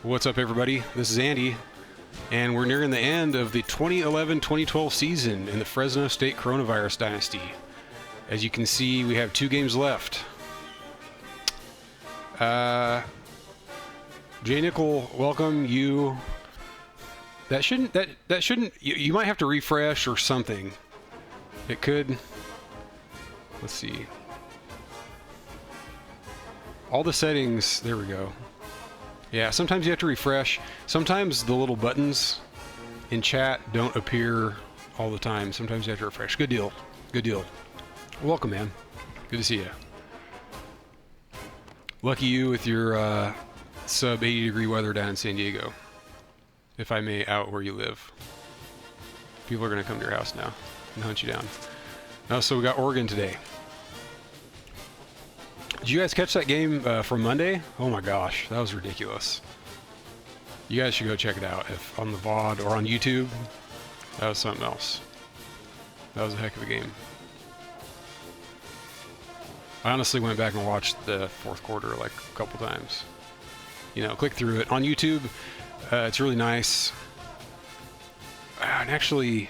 What's up, everybody? This is Andy, and we're nearing the end of the 2011-2012 season in the Fresno State Coronavirus Dynasty. As you can see, we have 2 games left. Jay Nickel, welcome. You shouldn't you might have to refresh or something. It could. Let's see. All the settings, there we go. Yeah, sometimes you have to refresh. Sometimes the little buttons in chat don't appear all the time. Sometimes you have to refresh. Good deal. Good deal. Welcome, man. Good to see you. Lucky you with your sub 80 degree weather down in San Diego. If I may out where you live. People are going to come to your house now and hunt you down. Oh, so we got Oregon today. Did you guys catch that game from Monday? Oh my gosh, that was ridiculous. You guys should go check it out if on the VOD or on YouTube. That was something else. That was a heck of a game. I honestly went back and watched the fourth quarter like a couple times. You know, click through it. On YouTube, it's really nice. And actually,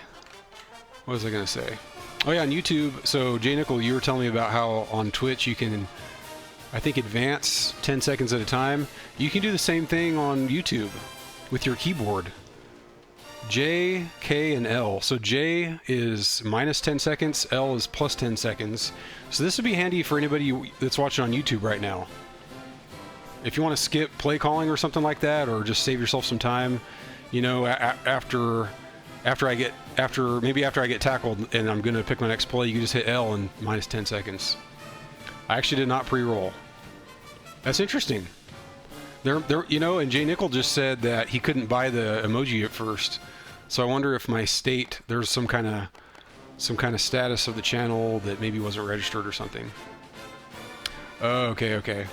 what was I going to say? Oh yeah, on YouTube, so Jay Nickel, you were telling me about how on Twitch you can, I think, advance 10 seconds at a time. You can do the same thing on YouTube with your keyboard. J, K, and L. So J is minus 10 seconds, L is plus 10 seconds. So this would be handy for anybody that's watching on YouTube right now. If you want to skip play calling or something like that, or just save yourself some time, you know, after I get tackled and I'm going to pick my next play, you can just hit L and minus 10 seconds. I actually did not pre-roll. That's interesting. You know, and Jay Nickel just said that he couldn't buy the emoji at first. So I wonder if my state, there's some kind of status of the channel that maybe wasn't registered or something. Oh, okay.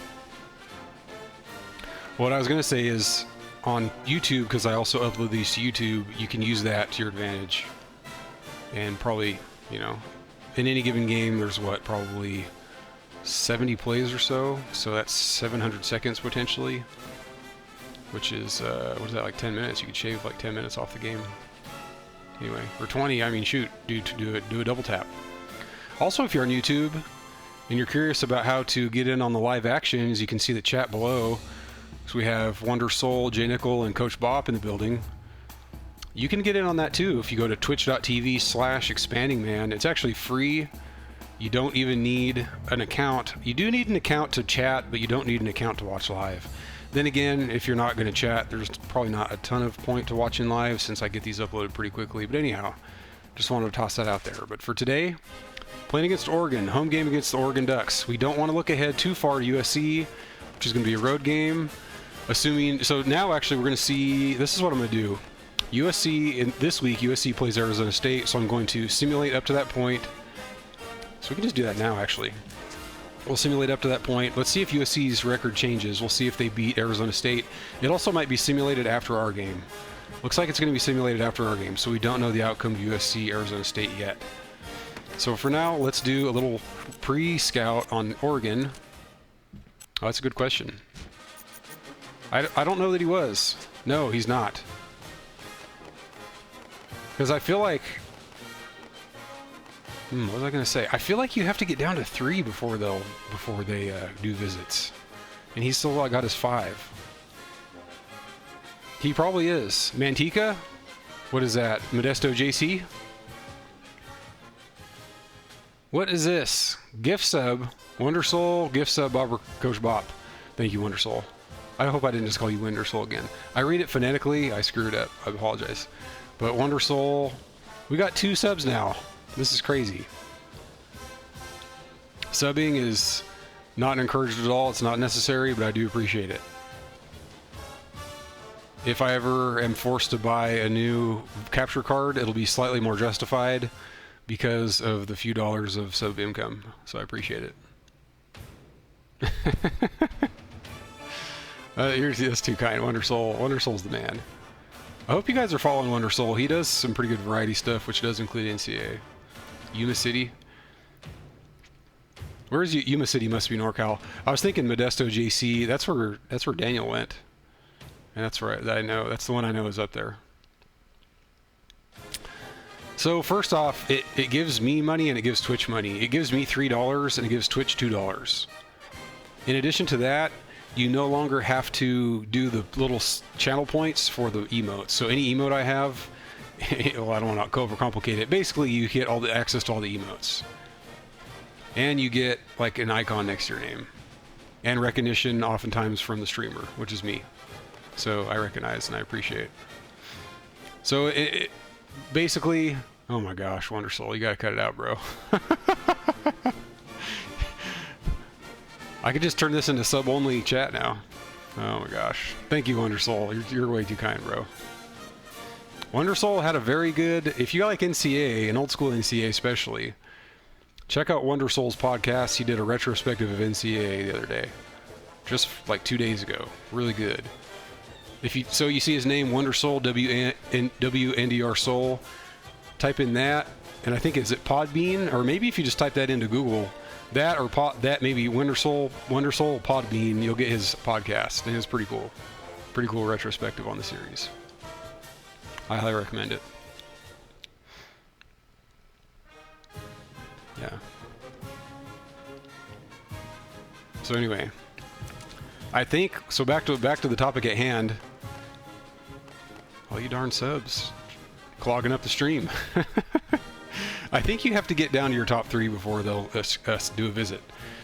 What I was going to say is on YouTube, because I also upload these to YouTube, you can use that to your advantage. And probably, you know, in any given game, there's what, probably 70 plays or so. So that's 700 seconds potentially, which is, what is that, like 10 minutes? You could shave like 10 minutes off the game. Anyway, or 20, I mean, shoot, do a double tap. Also, if you're on YouTube and you're curious about how to get in on the live action, as you can see the chat below, so we have Wonder Soul, Jay Nickel, and Coach Bop in the building. You can get in on that too if you go to twitch.tv/expandingman. It's actually free. You don't even need an account. You do need an account to chat, but you don't need an account to watch live. Then again, if you're not going to chat, there's probably not a ton of point to watching live since I get these uploaded pretty quickly. But anyhow, just wanted to toss that out there. But for today, playing against Oregon, home game against the Oregon Ducks. We don't want to look ahead too far to USC, which is going to be a road game. Assuming, so now actually we're going to see, this is what I'm going to do. This week, USC plays Arizona State, so I'm going to simulate up to that point. So we can just do that now, actually. We'll simulate up to that point. Let's see if USC's record changes. We'll see if they beat Arizona State. It also might be simulated after our game. Looks like it's going to be simulated after our game, so we don't know the outcome of USC Arizona State yet. So for now, let's do a little pre-scout on Oregon. Oh, that's a good question. I don't know that he was. No, he's not. Because I feel like... what was I going to say? I feel like you have to get down to 3 before they do visits. And he's still got his 5. He probably is. Mantika? What is that? Modesto JC? What is this? Gift sub. Wonder Soul. Gift sub Coach Bop. Thank you, Wonder Soul. I hope I didn't just call you Wonder Soul again. I read it phonetically. I screwed up. I apologize. But Wonder Soul, we got 2 subs now. This is crazy. Subbing is not encouraged at all. It's not necessary, but I do appreciate it. If I ever am forced to buy a new capture card, it'll be slightly more justified because of the few dollars of sub income. So I appreciate it. That's too kind. Wonder Soul. Wonder Soul's the man. I hope you guys are following Wonder Soul. He does some pretty good variety stuff, which does include NCAA. Yuma City. Where is Yuma City? Must be NorCal. I was thinking Modesto JC. That's where Daniel went. And that's right. I know. That's the one I know is up there. So first off, it gives me money and it gives Twitch money. It gives me $3 and it gives Twitch $2. In addition to that, you no longer have to do the little channel points for the emotes. So any emote I have, well, I don't want to overcomplicate it. Basically, you get all the access to all the emotes. And you get like an icon next to your name. And recognition oftentimes from the streamer, which is me. So I recognize and I appreciate. So basically, oh my gosh, Wondersoul, you gotta cut it out, bro. I could just turn this into sub-only chat now. Oh my gosh. Thank you, Wondersoul. You're way too kind, bro. Wondersoul had a very good, if you like NCAA, an old school NCAA especially, check out Wondersoul's podcast. He did a retrospective of NCAA the other day. Just like 2 days ago. Really good. So you see his name, Wondersoul, WNDR Soul. Type in that, and I think, is it Podbean? Or maybe if you just type that into Google, that or that maybe Wondersoul Podbean, you'll get his podcast, and it's pretty cool. Pretty cool retrospective on the series. I highly recommend it. Yeah. So anyway, I think so. Back to the topic at hand. All you darn subs, clogging up the stream. I think you have to get down to your top 3 before they'll us do a visit.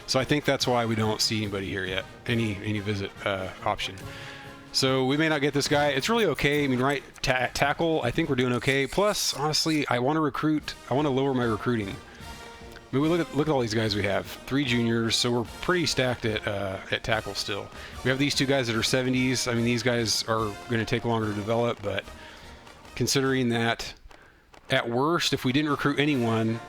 So I think that's why we don't see anybody here yet. Any visit option. So we may not get this guy. It's really okay. I mean, right? Tackle. I think we're doing okay. Plus, honestly, I want to recruit. I want to lower my recruiting. I mean, look at all these guys we have. 3 juniors, so we're pretty stacked at tackle still. We have these 2 guys that are 70s. I mean, these guys are going to take longer to develop, but considering that, at worst, if we didn't recruit anyone,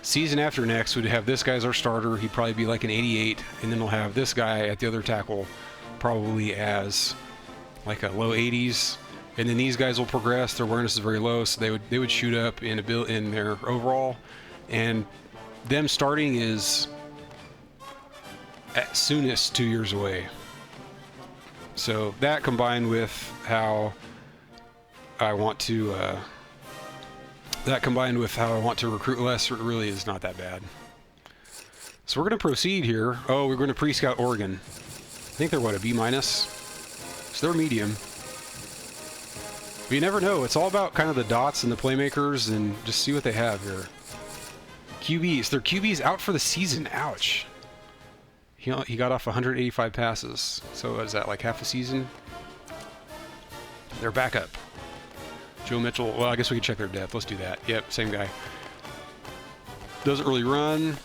season after next, we'd have this guy as our starter. He'd probably be like an 88, and then we'll have this guy at the other tackle probably as like a low 80s. And then these guys will progress. Their awareness is very low, so they would shoot up in their overall. And them starting is at soonest 2 years away. So that combined with how I want to recruit less, really is not that bad. So we're going to proceed here. Oh, we're going to pre-scout Oregon. I think they're what, a B-? So they're medium. But you never know. It's all about kind of the dots and the playmakers, and just see what they have here. QBs. Their QB's out for the season. Ouch. He got off 185 passes. So is that like half a season? They're back up. Joe Mitchell. Well, I guess we could check their depth. Let's do that. Yep, same guy. Doesn't really run.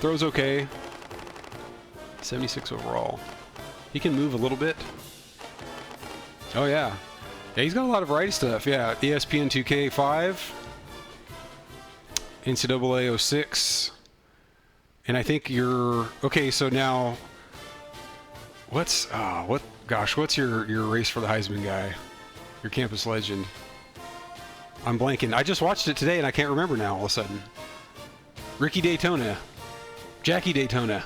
Throws okay. 76 overall. He can move a little bit. Oh, yeah. Yeah, he's got a lot of variety stuff. Yeah, ESPN 2K5. NCAA 06. And I think you're... Okay, so now... What's your race for the Heisman guy? Your campus legend. I'm blanking. I just watched it today and I can't remember now all of a sudden. Ricky Daytona. Jackie Daytona.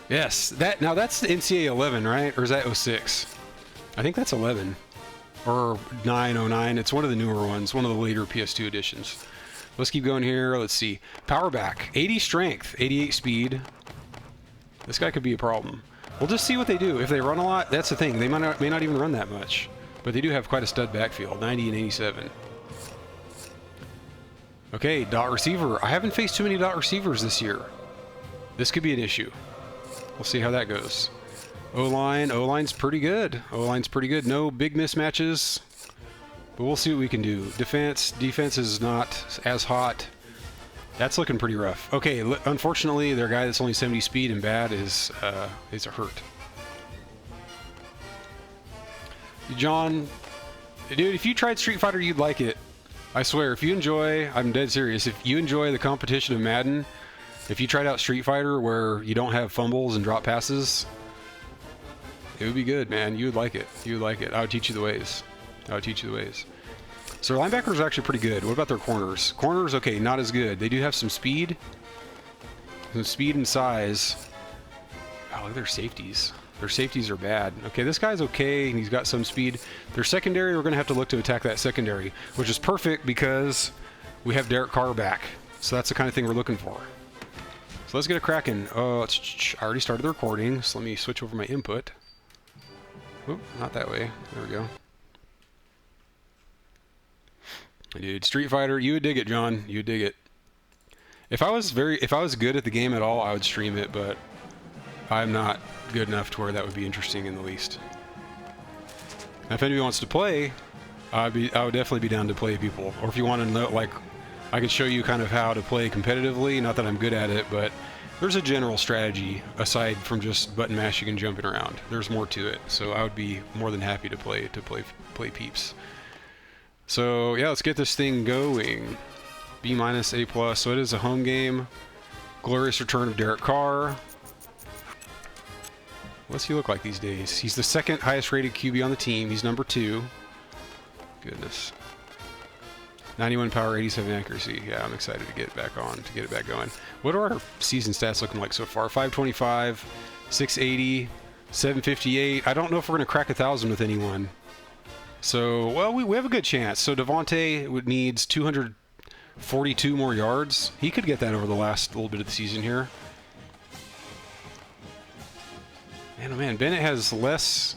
Yes. Now that's the NCAA 11, right? Or is that 06? I think that's 11. Or 909. It's one of the newer ones. One of the later PS2 editions. Let's keep going here. Let's see. Power back. 80 strength. 88 speed. This guy could be a problem. We'll just see what they do. If they run a lot, that's the thing. They may not even run that much. But they do have quite a stud backfield. 90 and 87. Okay, dot receiver. I haven't faced too many dot receivers this year. This could be an issue. We'll see how that goes. O-line. O-line's pretty good. O-line's pretty good. No big mismatches. But we'll see what we can do. Defense is not as hot. That's looking pretty rough. Okay, unfortunately, their guy that's only 70 speed and bad is a hurt. John, dude, if you tried Street Fighter, you'd like it. I swear, if you enjoy, I'm dead serious, if you enjoy the competition of Madden, if you tried out Street Fighter where you don't have fumbles and drop passes, it would be good, man. You would like it. You would like it. I would teach you the ways. I would teach you the ways. So their linebackers are actually pretty good. What about their corners? Corners, okay, not as good. They do have some speed. Some speed and size. Oh, look at their safeties. Their safeties are bad. Okay, this guy's okay, and he's got some speed. Their secondary, we're going to have to look to attack that secondary, which is perfect because we have Derek Carr back. So that's the kind of thing we're looking for. So let's get a cracking. Oh, I already started the recording, so let me switch over my input. Oop, not that way. There we go. Dude, Street Fighter, you would dig it, John. You would dig it. If I was good at the game at all, I would stream it, but I'm not good enough to where that would be interesting in the least. Now, if anybody wants to play, I would definitely be down to play people. Or if you want to know, like, I could show you kind of how to play competitively. Not that I'm good at it, but there's a general strategy aside from just button mashing and jumping around. There's more to it, so I would be more than happy to play peeps. So yeah, let's get this thing going. B-, A+. So it is a home game. Glorious return of Derek Carr. What's he look like these days? He's the second highest rated QB on the team. He's number 2. Goodness. 91 power, 87 accuracy. Yeah, I'm excited to get it back going. What are our season stats looking like so far? 525, 680, 758. I don't know if we're going to crack 1,000 with anyone. So, well, we have a good chance. So Devontae needs 242 more yards. He could get that over the last little bit of the season here. Man, oh man, Bennett has less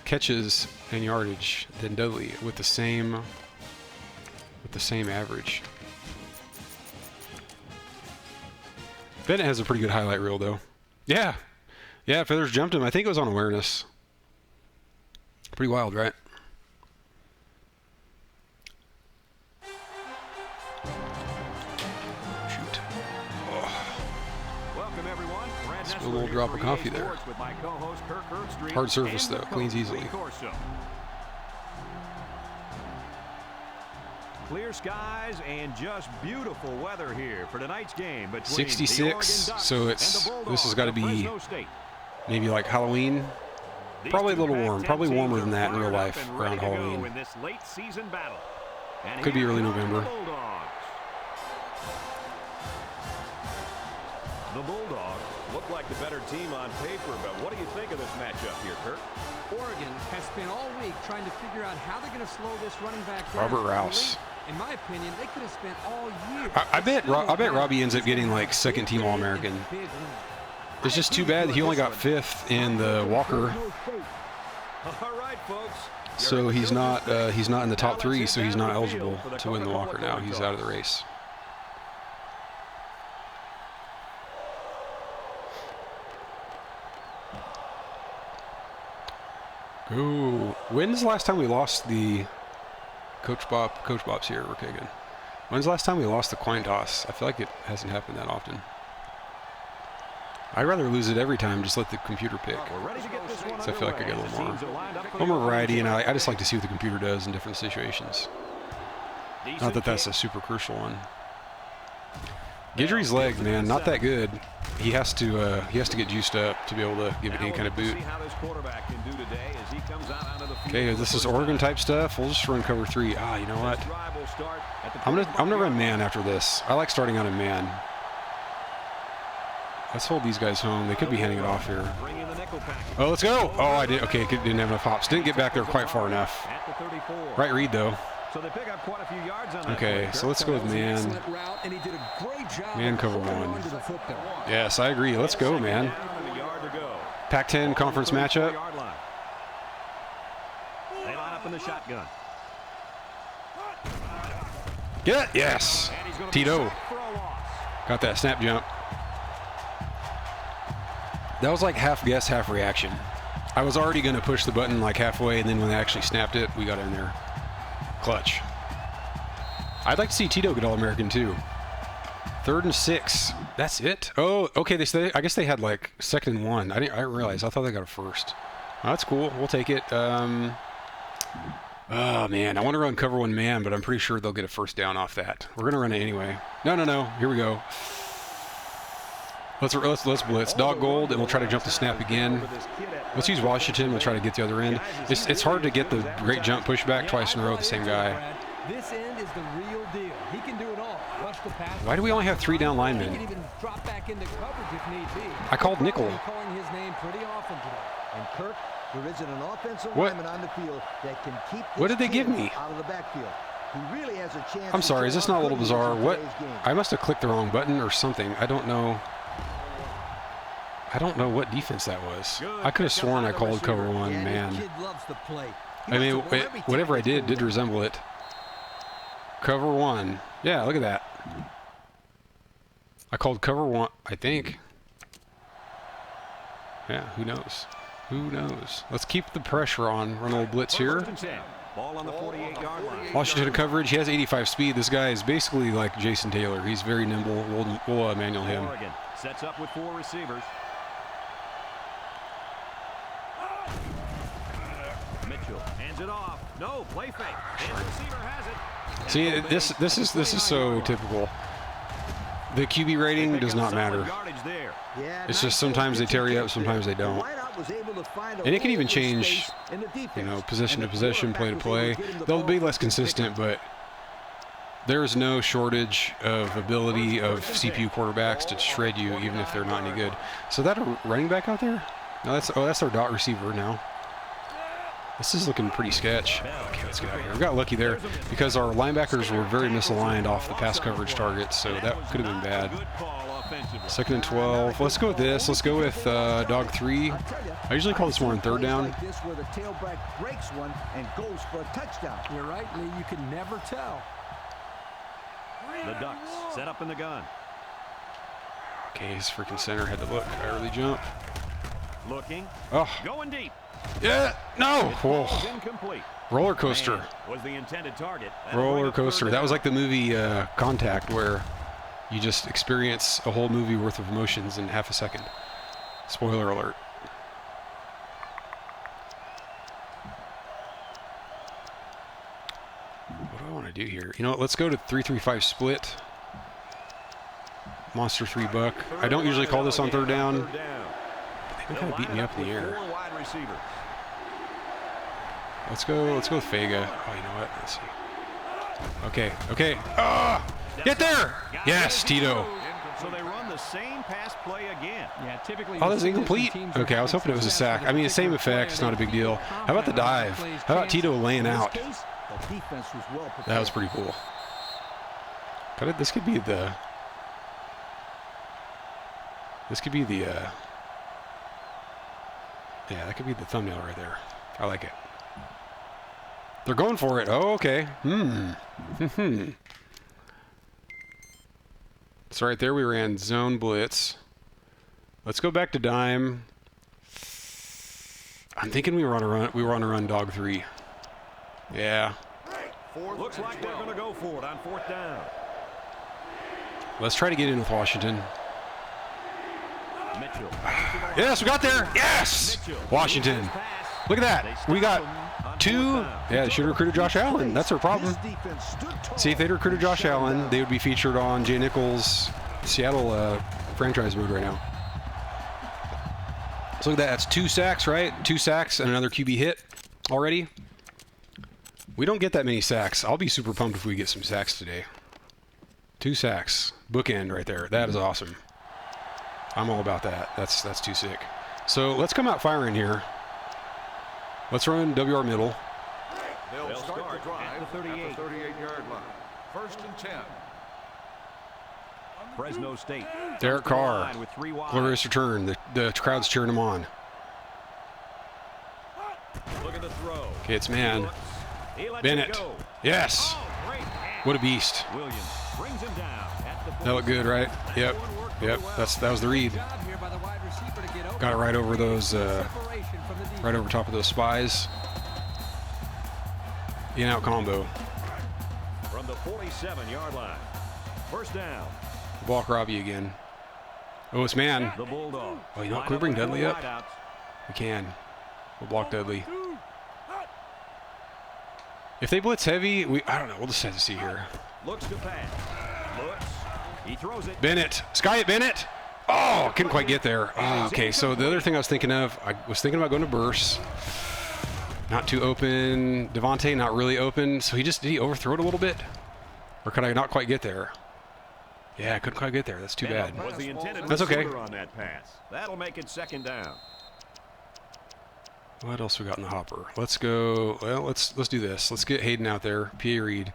catches and yardage than Dudley with the same average. Bennett has a pretty good highlight reel though. Yeah, Feathers jumped him. I think it was on awareness. Pretty wild, right? Shoot. Welcome everyone. A little drop of coffee there. Hard surface though, cleans easily. Clear skies and just beautiful weather here for tonight's game between 66. So this has got to be maybe like Halloween. Probably a little warm. Probably warmer than that in real life around Halloween. Could be early November. The Bulldogs look like the better team on paper, but what do you think of this matchup here, Kirk? Oregon has spent all week trying to figure out how they're going to slow this running back down. Robert Rouse. In my opinion, they could have spent all year. I bet Robbie ends up getting like second team All-American. It's just too bad that he only got 5th in the Walker. All right, folks. So he's not in the top 3, so he's not eligible to win the Walker now. He's out of the race. Ooh, when's the last time we lost the Coach Bob's here, Rikagan? When's the last time we lost the coin toss? I feel like it hasn't happened that often. I'd rather lose it every time, just let the computer pick. So I feel like I get a little more variety, and I just like to see what the computer does in different situations. Not that that's a super crucial one. Guidry's leg, man, not that good. He has to get juiced up to be able to give it any kind of boot. Okay, this is Oregon type stuff. We'll just run cover 3. Ah, you know what? I'm gonna run man after this. I like starting out in man. Let's hold these guys home. They could be handing it off here. Oh, let's go. Oh, I did. Okay, didn't have enough hops. Didn't get back there quite far enough. Right read though. Okay, so let's go with man. Man cover 1. Yes, I agree. Let's go, man. Pac-10 conference matchup. They line up in the shotgun. Get it? Yes. Tito. Got that snap jump. That was like half guess, half reaction. I was already going to push the button like halfway, and then when they actually snapped it, we got in there. Clutch. I'd like to see Tito get All-American too. 3rd and 6. That's it? Oh, okay. I guess they had like 2nd and 1. I didn't realize. I thought they got a 1st. Oh, that's cool. We'll take it. Oh, man. I want to run cover 1 man, but I'm pretty sure they'll get a 1st down off that. We're going to run it anyway. No. Here we go. Let's blitz. Dog gold, and we'll try to jump the snap again. Let's use Washington. We'll try to get the other end. It's hard to get the great jump pushback twice in a row with the same guy. This end is the real deal. He can do it all. Rush the pass. Why do we only have 3 down He linemen? can even drop back into coverage if need be. I called nickel. They're calling his name pretty often today. And Kirk, there isn't an offensive What? lineman on the field that can keep What this did they give kid me? out of the backfield. He really has a chance. I'm to sorry, show is this how not a good little he is bizarre? in What? today's game. I must have clicked the wrong button or something. I don't know. I don't know what defense that was. I could have sworn I called cover 1, Yeah, man. this kid loves to play. He I mean, wants to win every whatever I tackle did for resemble it. Cover 1. Yeah, look at that. I called cover 1, I think. Yeah, who knows? Who knows? Let's keep the pressure on. Run a little blitz here. First and 10. Ball on the 48-yard line. Washington coverage. He has 85 speed. This guy is basically like Jason Taylor. He's very nimble. We'll manual him. Oregon sets up with 4 receivers. Mitchell hands it off. No, play fake. And the receiver has it. See, this is so typical. The QB rating does not matter. Yeah, It's just sometimes they tear you up, sometimes they don't. And it can even change, you know, possession to possession, play to play. They'll be less consistent, but there's no shortage of ability of CPU quarterbacks to shred you, even if they're not any good. So that a running back out there? No, that's our dot receiver now. This is looking pretty sketch. Okay, let's get out of here. We got lucky there because our linebackers were very misaligned off the pass coverage targets, so that could have been bad. 2nd and 12. Let's go with this. Let's go with dog 3. I usually call this more on 3rd down. Where the tailback breaks one and goes for a touchdown. You're right, Lee. You can never tell. The Ducks set up in the gun. Okay, his freaking center had to look. Early jump. Looking. Oh. Going deep. Yeah. No. Whoa. Incomplete. Roller coaster. Was the intended target. Roller coaster. That was like the movie Contact, where you just experience a whole movie worth of emotions in half a second. Spoiler alert. What do I want to do here? You know what? Let's go to 3-3-5 split. Monster 3 buck. I don't usually call this on 3rd down. They kind of beat me up in the air. Let's go with Fega. Oh, you know what? Let's see. Okay. Ah! Get there! Yes, Tito. So they run the same pass play again. Yeah, typically. Oh, that's incomplete. Okay, I was hoping it was a sack. I mean, the same effect. It's not a big deal. How about the dive? How about Tito laying out? That was pretty cool. This could be the. Yeah, that could be the thumbnail right there. I like it. They're going for it. Oh, okay. So right there we ran zone blitz. Let's go back to dime. I'm thinking we were on a run dog 3. Yeah. Looks like they're going to go for it on 4th down. Let's try to get in with Washington. Mitchell. Yes, we got there. Yes! Washington. Look at that. We got 2. Yeah, they should have recruited Josh Allen. That's our problem. See, if they'd recruited Josh Allen, they would be featured on Jay Nichols' Seattle franchise mode right now. So look at that. That's 2 sacks, right? 2 sacks and another QB hit already. We don't get that many sacks. I'll be super pumped if we get some sacks today. 2 sacks. Bookend right there. That is awesome. I'm all about that. That's too sick. So let's come out firing here. Let's run WR middle. They'll start the drive at the 38-yard line. 1st and 10. Fresno State. Derek Carr. Glorious return. The crowd's cheering him on. Look at the throw. Okay, it's man. Bennett. Yes. What a beast. Williams brings him down at the That looked good, right? Yep. That was the read. Got it right over those, right over top of those spies. In-out combo. From the 47-yard line. 1st down. Block Robbie again. Oh, it's man. The Bulldog. Oh, you know what? Can we bring Dudley up? We can. We'll block Dudley. If they blitz heavy, I don't know. We'll just have to see here. Looks to pass. Looks. He throws it. Bennett. Sky it, Bennett. Oh, couldn't quite get there. Oh, okay, so the other thing I was thinking about going to burst. Not too open. Devontae not really open. So did he overthrow it a little bit? Or could I not quite get there? Yeah, I couldn't quite get there. That's too bad. Was the intended That's okay. receiver on that pass. That'll make it 2nd down. What else we got in the hopper? Let's go. Well, let's do this. Let's get Hayden out there. PA Reed.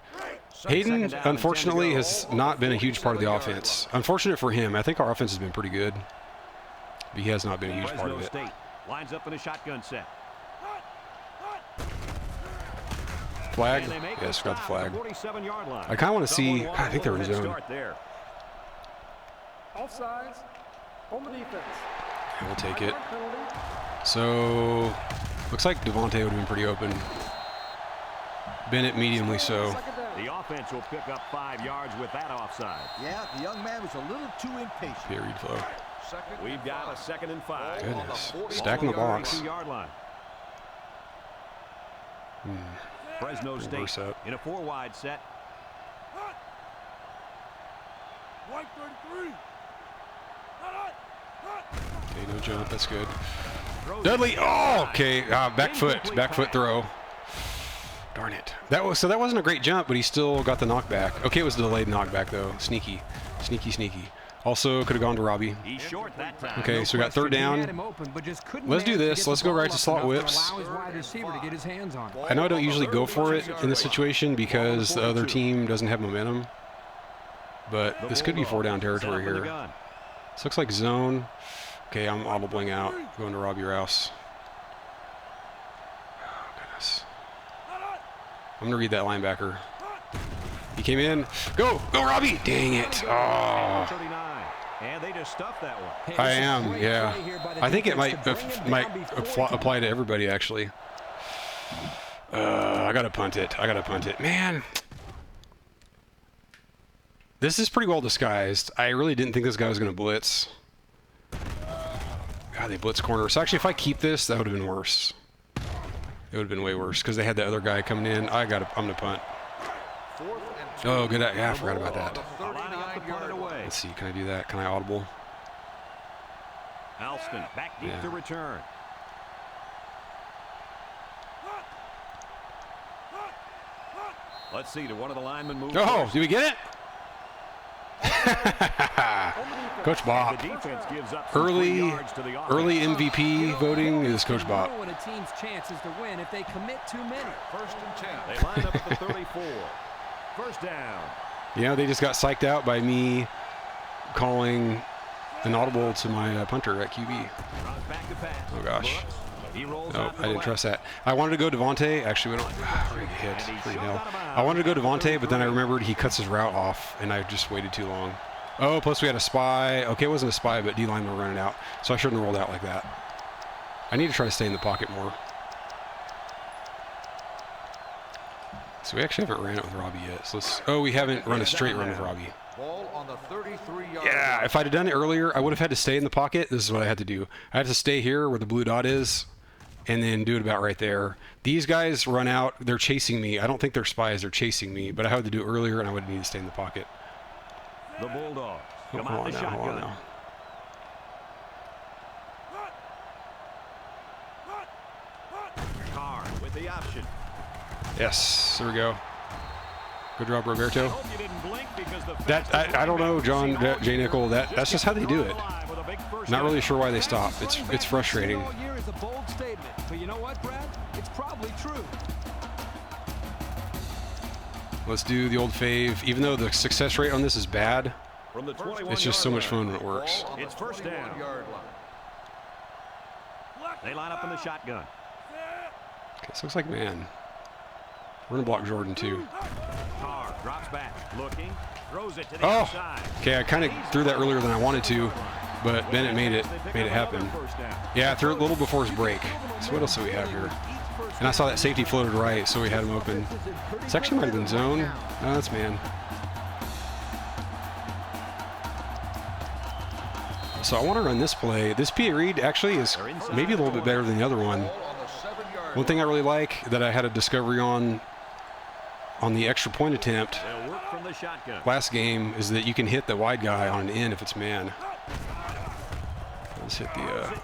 Hayden, unfortunately, has not been a huge part of the offense. Unfortunate for him. I think our offense has been pretty good. But he has not been a huge part of it. State lines up in a shotgun set. Flag? Yes, got the flag. I kind of want to see. I think they're in zone. Offsides. On the defense. Yeah, we'll take it. So, looks like Devontae would have been pretty open. Bennett mediumly so. The offense will pick up 5 yards with that offside. Yeah, the young man was a little too impatient. PA Reed flow. We've got a 2nd and 5. Goodness. Stacking the box. 2-yard line. Fresno State in a 4-wide set. Okay, no jump. That's good. Dudley. Oh, okay. Back foot throw. Darn it. That wasn't a great jump, but he still got the knockback. Okay, it was a delayed knockback though. Sneaky. Also could have gone to Robbie. He's short that time. Okay, so we got 3rd down. Let's do this. Let's go right to slot whips. I know I don't usually go for it in this situation because the other team doesn't have momentum, but this could be 4-down territory here. This looks like zone. Okay, I'm audibling out. Going to Robbie Rouse. Oh, goodness. I'm going to read that linebacker. He came in. Go, Robbie! Dang it. Oh. And they just stuffed that one. I am, yeah. I think it might apply to everybody, actually. I got to punt it. Man. This is pretty well disguised. I really didn't think this guy was going to blitz. God, they blitz corner. So actually, if I keep this, that would have been worse. It would have been way worse because they had the other guy coming in. I'm going to punt. Oh, good. Yeah, I forgot about that. Let's see. Can I do that? Can I audible? Alston back deep to return. Let's see. Did one of the linemen move? Oh, did we get it? Coach Bob. Early MVP voting is Coach Bob. A team's chances to win if they commit too many. 1st and 10. They line up at the 34. 1st down. Yeah, they just got psyched out by me calling an audible to my punter at QB. Oh gosh. No, I didn't trust that. I wanted to go Devontae. Actually, we don't. I wanted to go Devontae, but then I remembered he cuts his route off, and I just waited too long. Oh, plus we had a spy. Okay, it wasn't a spy, but D-line were running out, so I shouldn't have rolled out like that. I need to try to stay in the pocket more. So we actually haven't ran it with Robbie yet. So let's. Oh, we haven't run a straight run with Robbie. Ball on the 33-yard Yeah, line. if I'd have done it earlier, I would have had to stay in the pocket. This is what I had to do. I had to stay here where the blue dot is, and then do it about right there. These guys run out. They're chasing me. I don't think they're spies. They're chasing me, but I had to do it earlier, and I would need to stay in the pocket. The Bulldogs come Hold out on the now, hold on shotgun. now. Carr with the option. Yes, there we go. Good job, Roberto. Hope you didn't blink because the That I don't know, John J. Nickel. That's just how they do it. Not really sure why they stop. It's frustrating. All year is a bold statement, but you know what, Brad? It's probably true. Let's do the old fave. Even though the success rate on this is bad, From the it's just so much fun when it works. Ball on It's the 1st down. 41-yard line. They line up in the shotgun. Okay, this looks like man. We're gonna block Jordan too. Carr drops back, looking, throws it to the Oh, outside. okay. I kind of threw that earlier than I wanted to, but Bennett made it happen. Yeah, I threw it a little before his break. So what else do we have here? And I saw that safety floated right, so we had him open. This actually might have been zone. No, that's man. So I want to run this play. This PA Reed actually is maybe a little bit better than the other one. Ball on the 7-yard One thing I really like that I had a discovery on the extra point attempt They'll work from the shotgun. last game is that you can hit the wide guy on an end if it's man. Let's hit the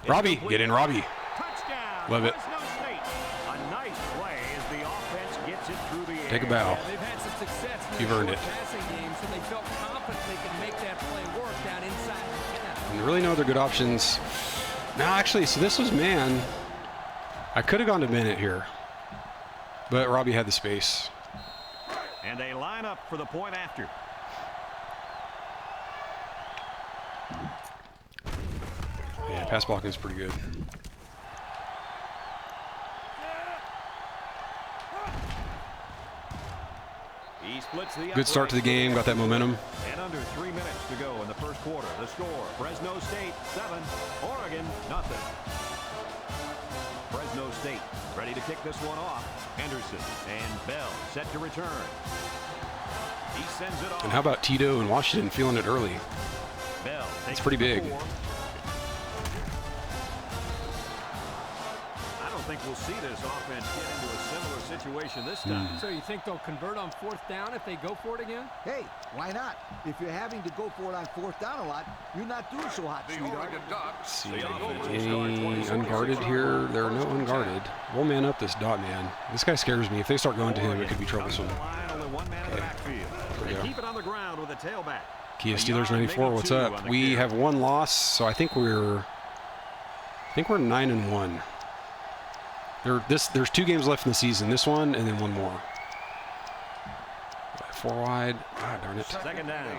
Robbie. Get in, Robbie. Touchdown. Love it. Fresno State. Nice play as the offense gets it through the air. Take a bow. Yeah, they've had some success in You've their earned short it. passing games, so they felt confident they could make that play work down inside the 10. And really no other good options. No, actually, so this was man. I could have gone to Bennett here, but Robbie had the space. And they line up for the point after. Yeah, pass blocking is pretty good. He splits the Good start to the game, got that momentum. And under 3 minutes to go in the first quarter. The score, Fresno State 7, Oregon nothing. Fresno State ready to kick this one off. Henderson and Bell set to return. He sends it off. And how about Tito and Washington feeling it early? Bell It's pretty big. I don't think we'll see this offense get into a similar situation this time. So you think they'll convert on 4th down if they go for it again? Hey, why not? If you're having to go for it on 4th down a lot, you're not doing so hot, The sweetheart. Oregon Ducks. See, take over. any unguarded here? There are no unguarded. We'll man up this dot man. This guy scares me. If they start going to him, it could be troublesome. Only one man in the backfield. we They go. keep it on the ground with a tailback. Kia A Steelers yard, 94. maybe What's two up? on the We carry. have one loss, so I think we're 9-1. There's 2 games left in the season. This one and then one more. 4 wide. Ah, darn it. Second down.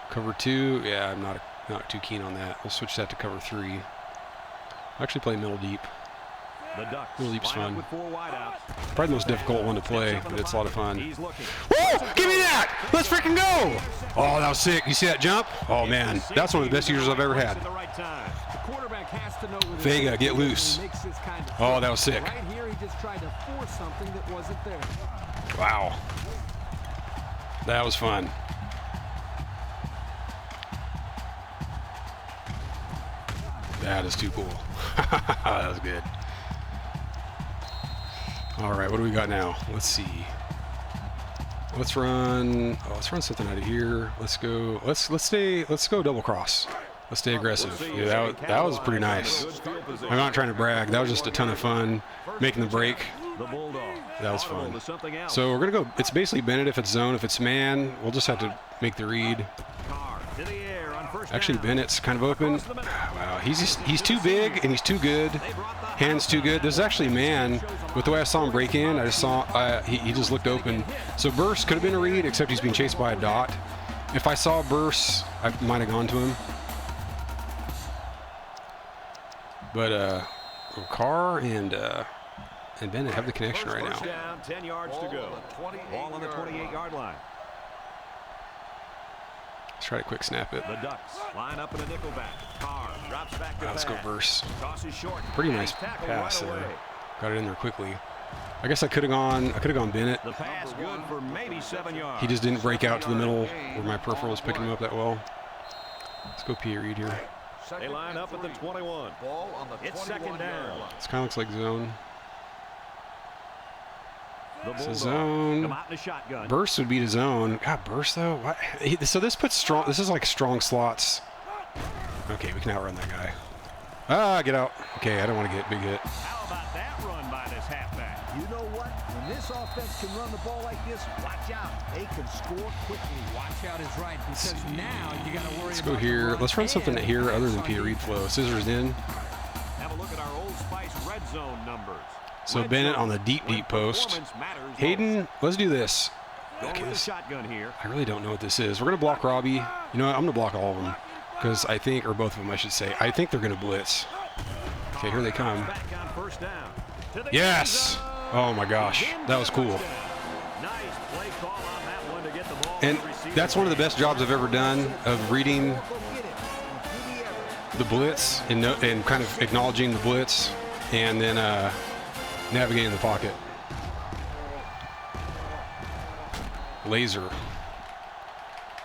Cover 2. Yeah, I'm not too keen on that. We'll switch that to cover 3. Actually play middle deep. The Ducks Middle deep's line up fun. with 4 wideouts. Probably the most difficult one to play, but it's a lot of fun. He's looking. Woo! Give me that! Let's freaking go! Oh, that was sick. You see that jump? Oh, man. That's one of the best years I've ever had. At the right time. The quarterback has to know with his Vega, get when he loose. makes this kind of Oh, throw. that was sick. Right here, he just tried to force something that wasn't there. Wow. That was fun. That is too cool. That was good. All right, what do we got now? Let's see. Let's run. Oh, let's run something out of here. Let's go. Let's go double cross. Let's stay aggressive. Yeah, that was pretty nice. I'm not trying to brag. That was just a ton of fun. Making the break. The Bulldog. That was fun. To something else. So we're gonna go. It's basically Bennett if it's zone. If it's man, we'll just have to make the read. Carr to the air on first Actually, down. Bennett's kind of open. Wow, he's too big and he's too good. Hands too good. This is actually man. With the way I saw him break in, I just saw he just looked open. So Burst could have been a read, except he's being chased by a dot. If I saw Burst, I might have gone to him. But Carr and Bennett have the connection right First now. down, 10 yards to go. Ball on the 28-yard line. Let's try to quick snap it. The Ducks line up in a nickelback. Carr drops back to Let's go pass. Burst. Tosses short. Pretty And nice he's tackled pass right there. away. Got it in there quickly. I guess I could have gone Bennett. The pass good for maybe 7 yards. He just didn't break out to the middle where my peripheral was picking him up that well. Let's go P. Reed here. They line up at the 21. Ball on the It's second down. This kind of looks like zone. The It's a Bulldogs zone. come out in the shotgun. Burst would be the zone. God, Burst though. What? So this puts strong. This is like strong slots. Okay, we can outrun that guy. Ah, get out. Okay, I don't want to get big hit. How about that run by this halfback? You know what? When this offense can run the ball like this, watch out. They can score quickly. Watch out is right, because now you got to worry Let's about go here. the run Let's run something and here other than pass P. on Reed defense. flow. Scissors in. Have a look at our Old Spice red zone numbers. So Red Bennett zone, on the deep when post. performance matters Hayden, let's do this. most. Going Okay, with the this- shotgun here. I really don't know what this is. We're going to block Robbie. You know what? I'm going to block all of them. Because I think, or both of them, I should say. I think they're going to blitz. Okay, here they come. Back on first down. To the Yes! end zone. Oh my gosh. That was cool. Nice play call on that one to get the ball. And to the receiver. that's one of the best jobs I've ever done of reading Go get it. Through the air. the blitz and kind of acknowledging the blitz and then navigating the pocket. Laser.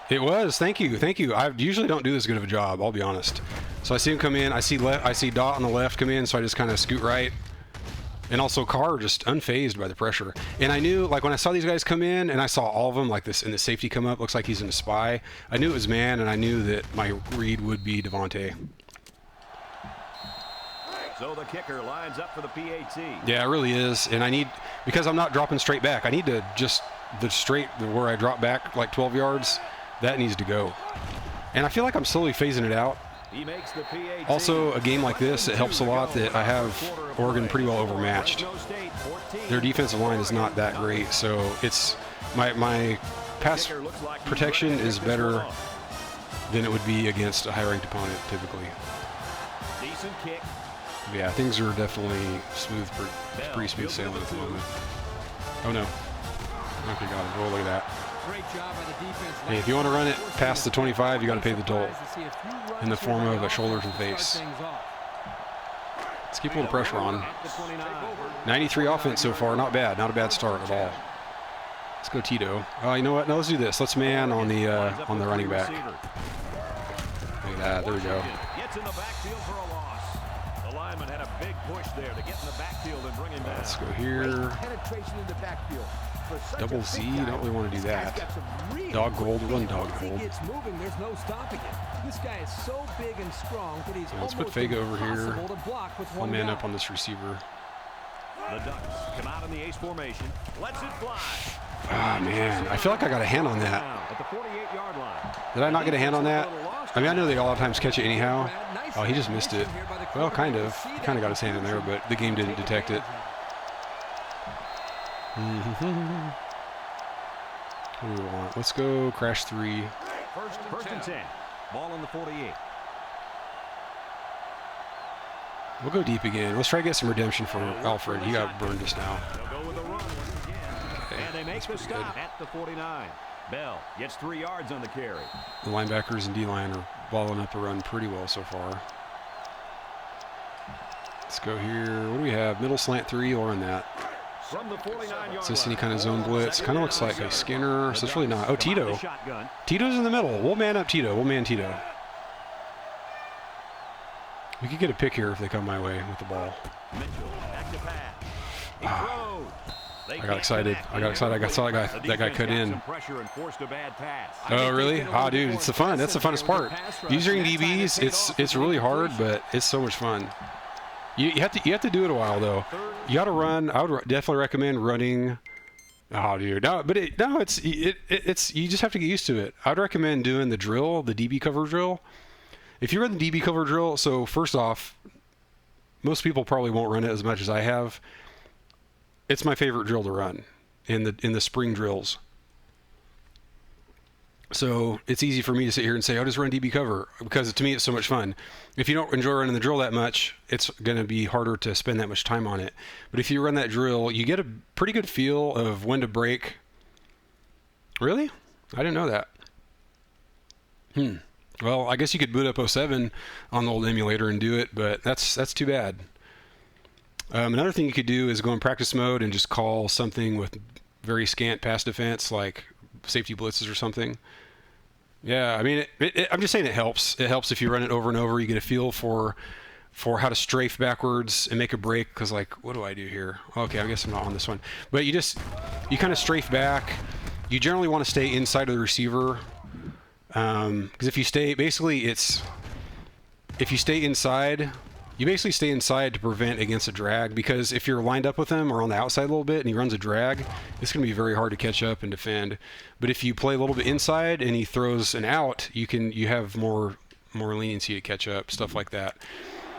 It was. Thank you. Thank you. I usually don't do this good of a job, I'll be honest. So I see him come in. I see Dot on the left come in, so I just kind of scoot right. And also Carr just unfazed by the pressure. And I knew, like when I saw these guys come in and I saw all of them, like this, and the safety come up, looks like he's in a spy. I knew it was man, and I knew that my read would be Devontae. So the kicker lines up for the PAT. Yeah, it really is. And I need, because I'm not dropping straight back, I need to just, the straight where I drop back like 12 yards, that needs to go. And I feel like I'm slowly phasing it out. He makes the PAT. Also, a game like this, it helps a lot that I have Oregon pretty well overmatched. Their defensive line is not that great, so it's my pass protection is better than it would be against a high-ranked opponent typically. Decent kick. Yeah, things are definitely smooth, pretty smooth sailing at the moment. Oh no. Okay, got it. Oh, look at that. Great job by the defense. Hey, if you want to run it past the 25, you got to pay the toll in the form of a shoulder to the face. Let's keep a little pressure on. 93 offense so far, not bad. Not a bad start at all. Let's go Tito. You know what? No, let's do this. Let's man on the running back. Look at that. There we go. Gets in the backfield for a loss. The lineman had a big push there to get in the backfield and bring him down. Let's go here. Penetration in the backfield. Double Z, don't really want to do that. Dog gold, run dog gold. It's moving, there's no stopping it. This guy is so big and strong that he's Let's put Fago over here. I'll man up on this receiver. The Ducks come out in the ace formation. Lets it fly. Ah, man. I feel like I got a hand on that. At the 48-yard line. Did I not get a hand on that? I mean, I know they a lot of times catch it anyhow. Oh, he just missed it. Well, kind of. He kind of got his hand in there, but the game didn't detect it. What do we want? Let's go crash 3. First and 10. Ball on the 48. We'll go deep again. Let's try to get some redemption for Alfred. He got burned just now. They'll go with a run once again. Okay, and they make the stop at the 49. Bell gets 3 yards on the carry. The linebackers and D-line are balling up the run pretty well so far. Let's go here. What do we have? Middle slant 3. We'll run that. From the 49-yard Is this any kind of zone blitz? Kind of looks like a Skinner. So it's really not. Oh, Tito. Tito's in the middle. We'll man up Tito. We'll man Tito. We could get a pick here if they come my way with the ball. I got excited. I saw that guy cut in. Oh, really? Oh, dude, it's the fun. That's the funnest part. Using DBs, it's really hard, but it's so much fun. You have to do it a while though. You got to run. I would definitely recommend running. Oh, dude, no, but it's you just have to get used to it. I'd recommend doing the drill, the DB cover drill. If you run the DB cover drill, so first off, most people probably won't run it as much as I have. It's my favorite drill to run in the spring drills. So it's easy for me to sit here and say, "I'll just run DB cover," because to me it's so much fun. If you don't enjoy running the drill that much, it's going to be harder to spend that much time on it. But if you run that drill, you get a pretty good feel of when to break. Really? I didn't know that. Well, I guess you could boot up 07 on the old emulator and do it, but that's too bad. Another thing you could do is go in practice mode and just call something with very scant pass defense, like safety blitzes or something. Yeah, I mean, I'm just saying it helps. It helps if you run it over and over. You get a feel for how to strafe backwards and make a break, because, like, what do I do here? Okay, I guess I'm not on this one. But you kind of strafe back. You generally want to stay inside of the receiver, because if you stay, if you stay inside, you basically stay inside to prevent against a drag, because if you're lined up with him or on the outside a little bit and he runs a drag, it's going to be very hard to catch up and defend. But if you play a little bit inside and he throws an out, you have more leniency to catch up, stuff like that.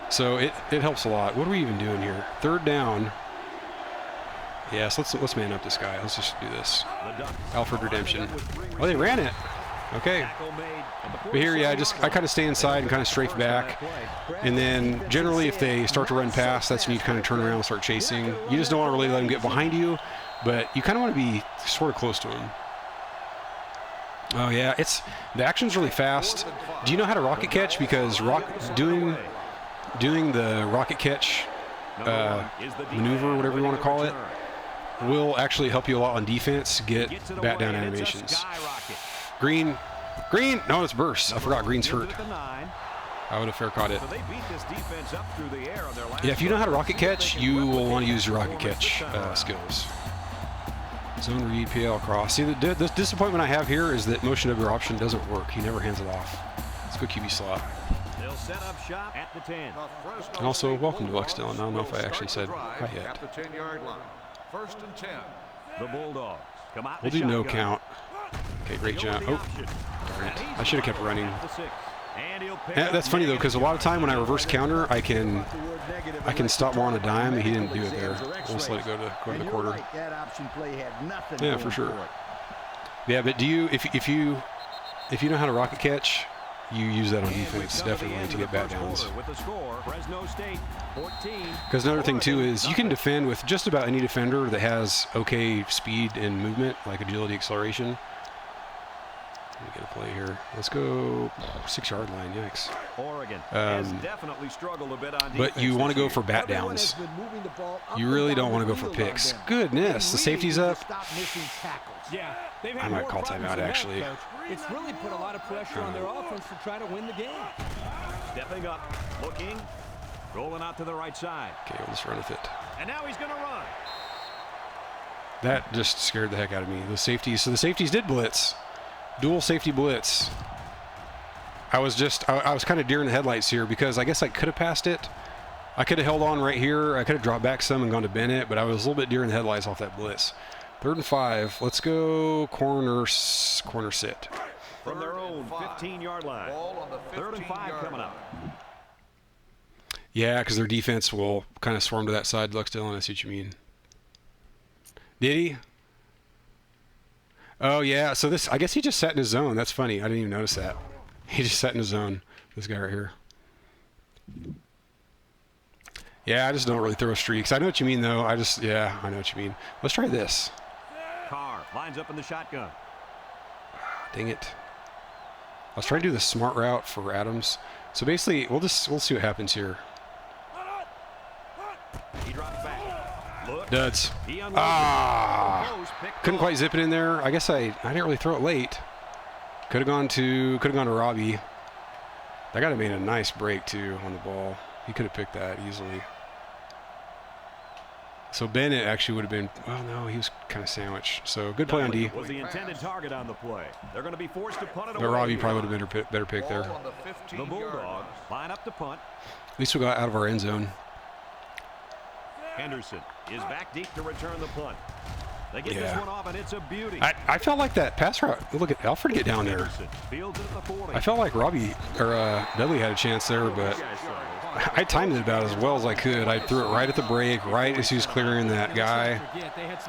So it helps a lot. What are we even doing here? Third down. Yes, let's man up this guy. Let's just do this. Alfred redemption. Oh, they ran it. Okay. But here, yeah, I kind of stay inside and kind of strafe back. And then generally if they start to run past, that's when you kind of turn around and start chasing. You just don't want to really let them get behind you, but you kind of want to be sort of close to them. Oh yeah, the action's really fast. Do you know how to rocket catch? Because doing the rocket catch maneuver, whatever you want to call it, will actually help you a lot on defense get bat down animations. Green. No, it's burst. I forgot Green's hurt. I would have fair caught it. Yeah, if you know how to rocket catch, you will want to use your rocket catch skills. Zone read, PL cross. See, the disappointment I have here is that motion over option doesn't work. He never hands it off. Let's go QB slot. They'll set up shop at the 10. And also, welcome to Luxdale. I don't know if I actually said hi yet. At the 10-yard line. 1st and 10. The Bulldogs come out. We'll do no count. Okay, great jump. Oh, darn it. I should have kept running. That's funny though, because a lot of time when I reverse counter, I can stop more on a dime, and he didn't do it there. I'll just let it go to the quarter. That option play had nothing. Yeah, for sure. Yeah, but do you, if you know how to rocket catch, you use that on defense definitely to get bat downs. Because another thing too is you can defend with just about any defender that has okay speed and movement, like agility, acceleration. Let me get a play here. Let's go 6-yard line. Yikes. Oregon has definitely struggled a bit on defense. But you want to go for bat downs. You really don't want to go for picks. Goodness, the safety's up. Yeah, I might call timeout actually. It's really put a lot of pressure on their offense to try to win the game. Stepping up, looking, rolling out to the right side. Okay, we'll just run with it. And now he's going to run. That just scared the heck out of me. The safeties. So the safeties did blitz. Dual safety blitz. I was kind of deer in the headlights here because I guess I could have passed it. I could have held on right here. I could have dropped back some and gone to Bennett, but I was a little bit deer in the headlights off that blitz. 3rd and 5. Let's go corner sit. From their own 15-yard line. 3rd and 5 coming up. Yeah, because their defense will kind of swarm to that side, Luxdale, and I see what you mean. Did he? Oh, yeah. So this, I guess he just sat in his zone. That's funny. I didn't even notice that. He just sat in his zone. This guy right here. Yeah, I just don't really throw streaks. I know what you mean, though. I know what you mean. Let's try this. Carr lines up in the shotgun. Dang it. I was trying to do the smart route for Adams. So basically, we'll see what happens here. He drops back. Look. Duds. Couldn't quite zip it in there. I guess I didn't really throw it late. Could have gone to Robbie. That guy made a nice break too on the ball. He could have picked that easily. So Bennett actually would have been, well, no, he was kind of sandwiched. So good play on D. Was the intended target on the play. They're going to be forced to punt it away. But Robbie probably would have been a better pick there. The Bulldogs line up to punt. At least we got out of our end zone. Henderson is back deep to return the punt. They get this one off, and it's a beauty. I felt like that pass route. Look at Alfred get down there. I felt like Robbie or Dudley had a chance there, but I timed it about as well as I could. I threw it right at the break, right as he was clearing that guy.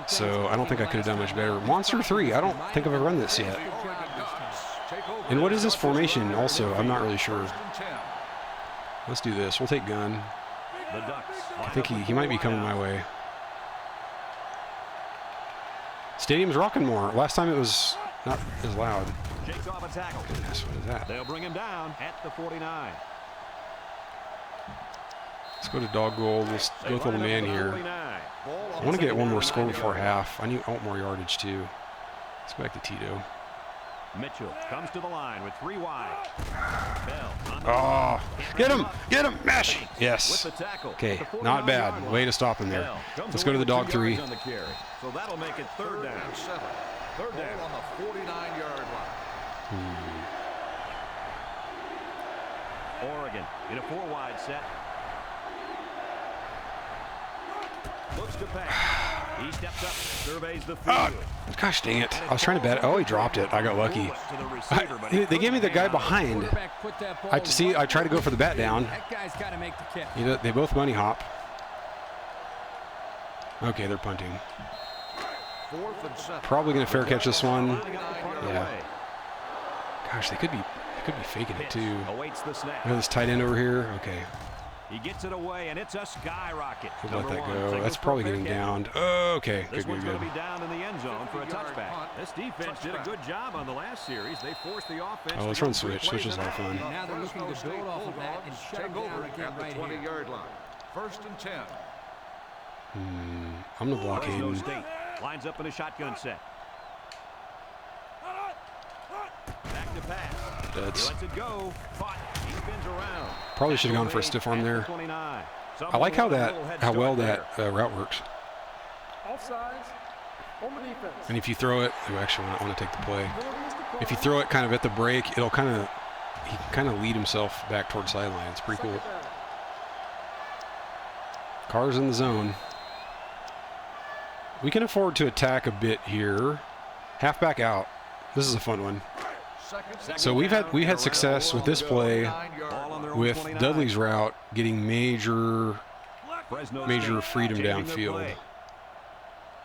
So I don't think I could have done much better. Monster 3. I don't think I've ever run this yet. And what is this formation? Also, I'm not really sure. Let's do this. We'll take gun. I think he might be coming my way. Stadium's rocking more. Last time it was not as loud. Goodness, what is that? They'll bring him down at the 49. Let's go to dog goal. Let's go with little man here. I want to get one more score before half. I want more yardage too. Let's go back to Tito. Mitchell comes to the line with 3 wide. Oh, get him, mesh. Yes. Okay, not bad. Way to stop him there. Let's go to the dog 3. So that'll make it 3rd down. 3rd down on the 49-yard line. Oregon in a 4-wide set. Looks to pass. He steps up, surveys the field. Gosh dang it. I was trying to bet. Oh, he dropped it. I got lucky. They gave me the guy behind. I tried to go for the bat down. That guy's got to make the kick. They both money hop. Okay, they're punting. Probably going to fair catch this one. Yeah. Gosh, they could be faking it too. Awaits the snap. Look at this tight end over here. Okay. He gets it away, and it's a skyrocket. We'll let that go. That's probably getting downed. Oh, okay. This one's going to be down in the end zone for a touchback. This defense did a good job on the last series. They forced the offense. Oh, let's run switch. Switch is all fun. Now they're looking to build off of that and shut them down again right here. 20-yard line. 1st and 10. I'm going to block Fresno Hayden. State lines up in a shotgun set. Back to pass. He lets it go. Caught. He spins around. Probably should have gone for a stiff arm there. I like how well that route works. Offsides. On the defense. And if you throw it, I actually want to take the play. If you throw it kind of at the break, it'll kind of he can kind of lead himself back towards sideline. It's pretty cool. Carr's in the zone. We can afford to attack a bit here. Halfback out. This is a fun one. So we had success with this play with Dudley's route getting major freedom downfield.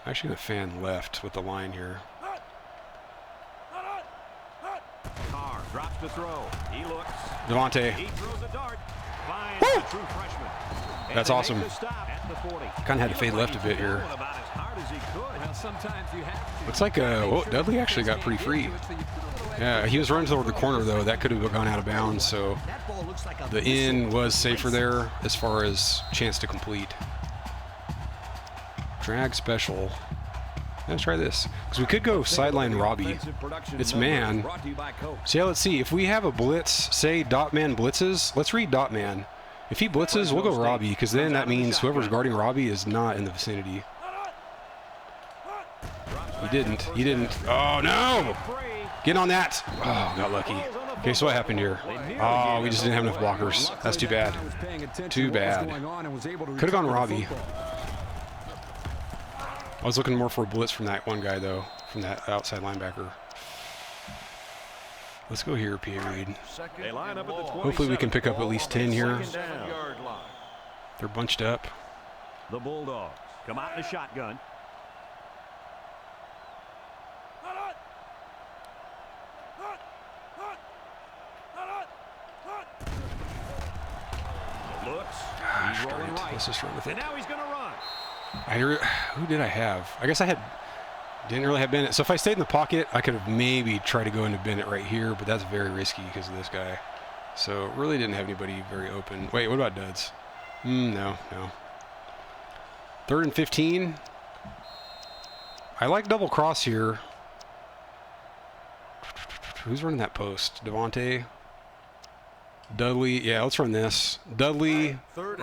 Actually going to fan left with the line here. Carr drops to throw. He looks. Devontae. He throws a dart. Finds a true freshman. That's awesome. Kind of had to fade left a bit here. Well, sometimes you have to. Looks like Dudley actually got pretty free. Yeah, he was running toward the corner though. That could have gone out of bounds. So the in was safer there as far as chance to complete. Drag special. Let's try this because we could go sideline Robbie. It's man. So yeah, let's see if we have a blitz. Say dot man blitzes. Let's read dot man. If he blitzes, we'll go Robbie because then that means whoever's guarding Robbie is not in the vicinity. He didn't. He didn't. Oh no! Get on that. Oh, got lucky. Okay, so what happened here? Oh, we just didn't have enough blockers. That's too bad. Too bad. Could have gone Robbie. I was looking more for a blitz from that one guy, though, from that outside linebacker. Let's go here, PA Reed. Hopefully we can pick up at least 10 here. They're bunched up. The Bulldogs come out in the shotgun. Looks. Gosh, darn it. Let's just run with it. And now he's going to run. Who did I have? I guess didn't really have Bennett. So if I stayed in the pocket, I could have maybe tried to go into Bennett right here, but that's very risky because of this guy. So really didn't have anybody very open. Wait, what about Duds? No. 3rd and 15. I like double cross here. Who's running that post? Devontae? Dudley, yeah, let's run this. Dudley,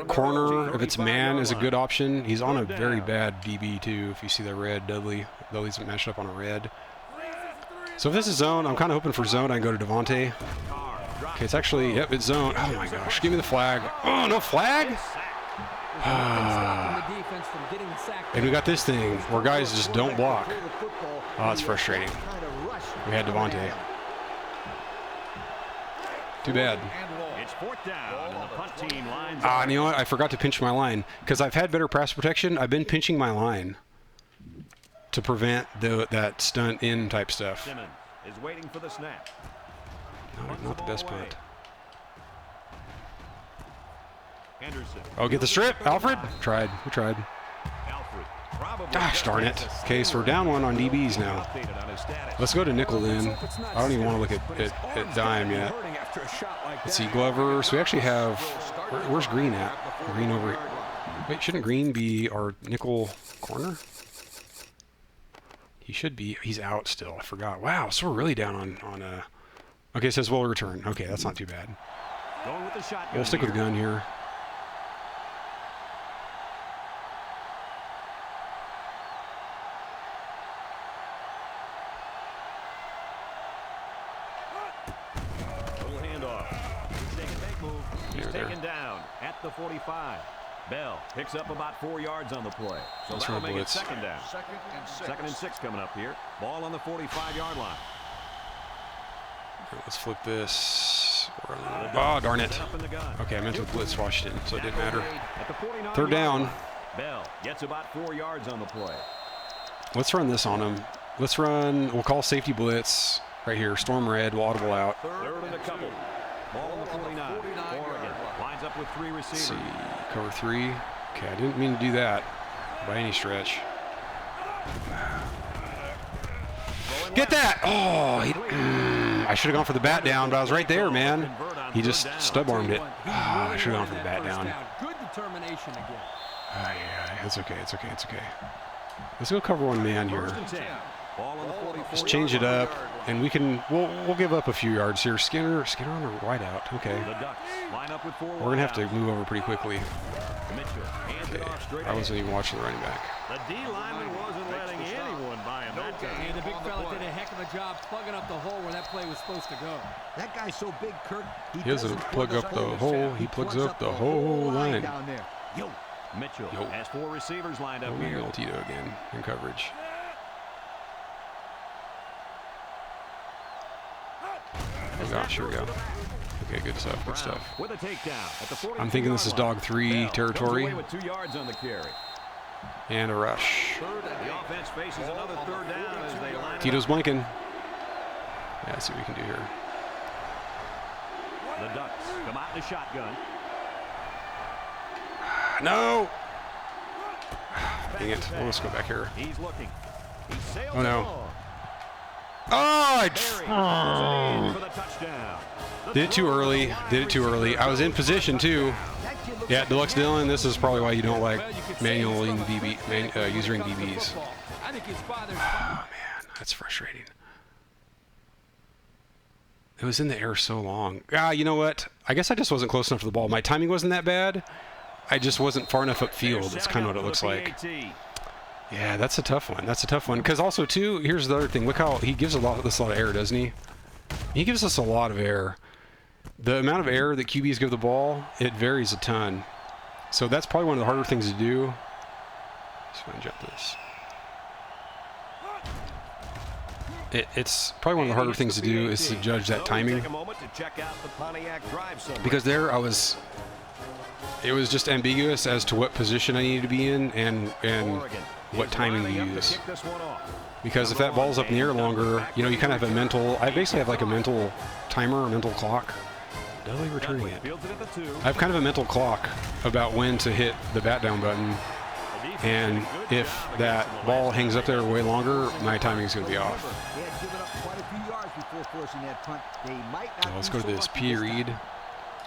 corner, if it's man, is a good option. He's on a very bad DB, too, if you see the red. Dudley's matched up on a red. So if this is zone, I'm kind of hoping for zone. I can go to Devontae. Okay, it's actually, yep, it's zone. Oh, my gosh, give me the flag. Oh, no flag? And we got this thing where guys just don't block. Oh, it's frustrating. We had Devontae. Too bad. It's 4th down, and the punt team lines and you know what? I forgot to pinch my line because I've had better pass protection. I've been pinching my line to prevent that stunt in type stuff. Simmons is waiting for the snap. Not the best punt. Henderson. Oh, get the strip, Alfred. We tried. Gosh darn it. Okay, so we're down one on DBs now. Let's go to nickel then. I don't even want to look at dime yet. Let's see, Glover. So we actually have, where's Green at? Green over, wait, shouldn't Green be our nickel corner? He should be. He's out still. I forgot. Wow, so we're really down on okay, it says we'll return. Okay, that's not too bad. We'll stick with gun here. Taken down at the 45. Bell picks up about 4 yards on the play. So that'll make it 2nd down. 2nd and 6 coming up here. Ball on the 45-yard line. Let's flip this. Oh, darn it. Okay, I meant to blitz Washington, so it didn't matter. 3rd down. Bell gets about 4 yards on the play. Let's run this on him. Let's run, we'll call safety blitz right here. Storm red, we'll audible out. 3rd and a couple. Ball on the 49. Oregon lines up with 3 receivers. Let's see, cover 3. Okay, I didn't mean to do that by any stretch. Get that! Oh, I should have gone for the bat down, but I was right there, man. He just stub-armed it. Oh, I should have gone for the bat down. Good determination again. Yeah, it's okay. Let's go cover one man here. Just change it up, and we'll give up a few yards here. Skinner on a wide out. Okay. We're gonna have to move over pretty quickly. Okay. I wasn't even watching the running back. The D lineman wasn't letting anyone by him that And the big fella did a heck of a job plugging up the hole where that play was supposed to go. That guy's so big, Kirk. He doesn't plug up the hole. He plugs up the whole line. Down there. Yo. Mitchell has 4 receivers lined up here. Tito again in coverage. Oh gosh, here we go. Okay, good stuff, good stuff. With a takedown at the I'm thinking this is dog 3 territory. With 2 yards on the carry. And a rush. The offense faces another 3rd down as they line Tito's blinking. Yeah, let's see what we can do here. The Ducks come out in the shotgun. No! Dang it. Well, let's go back here. He's looking. He sails Oh, no. along. Oh, For the touchdown. did it too early. Did it too early. I was in position, too. Yeah, Deluxe Dylan, this is probably why you don't like manually using DBs. Oh, man, that's frustrating. It was in the air so long. You know what? I guess I just wasn't close enough to the ball. My timing wasn't that bad. I just wasn't far enough upfield. That's kind of what it looks like. Yeah, that's a tough one. That's a tough one. Because also, too, here's the other thing. Look how he gives us a lot of air, doesn't he? He gives us a lot of air. The amount of air that QBs give the ball, it varies a ton. So that's probably one of the harder things to do. Just want to jump this. It's probably one of the harder things to do is to judge that timing. Because there it was just ambiguous as to what position I needed to be in and what timing to use. Because if that ball's up in the air longer, you know, you kind of have a mental, I basically have like a mental timer, a mental clock. Dudley returning it. I have kind of a mental clock about when to hit the bat down button. And if that ball hangs up there way longer, my timing is going to be off. Let's go to this P. Reed.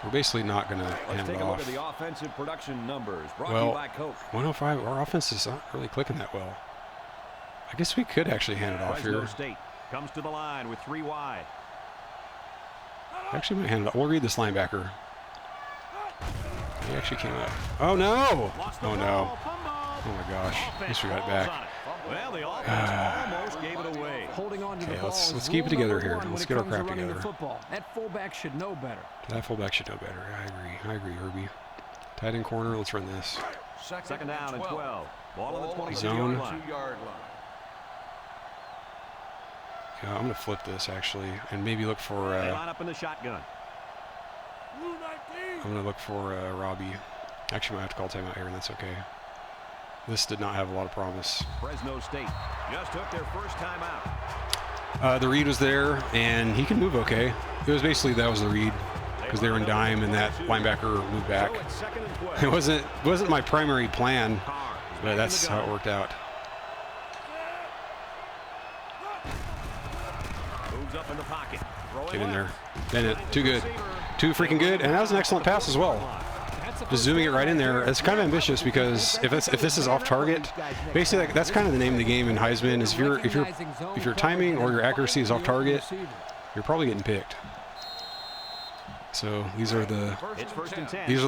We're basically not going to hand it off. The offensive production numbers brought well, to you by Coke. 105, our offense is not really clicking that well. I guess we could actually hand it off Fresno here. State comes to the line with 3 wide. Actually, might hand it off. We'll read this linebacker. He actually came up. Oh, no! Oh, no. Oh, my gosh. At least we got it back. Well, the offense almost gave it away. Holding on to the Okay, ball let's keep it together here. Let's get our crap running the together. football. That fullback should know better. That fullback should know better. I agree, Herbie. Tight end corner, let's run this. Second down and 12. Ball on the 22-yard Zone. line. Yeah, I'm going to flip this, actually, and maybe look for... They line up in the shotgun. I'm going to look for Robbie. Actually, I might have to call timeout here, and that's okay. This did not have a lot of promise. Fresno State just took their first timeout. The read was there, and he can move okay. It was basically that was the read because they were in dime, and that linebacker moved back. It wasn't my primary plan, but that's how it worked out. Moves up in the pocket. Get in there. Bennett, too good. Too freaking good, and that was an excellent pass as well. Just zooming it right in there. It's kind of ambitious because if this is off target, basically that's kind of the name of the game in Heisman. Is if your timing or your accuracy is off target, you're probably getting picked. So these are the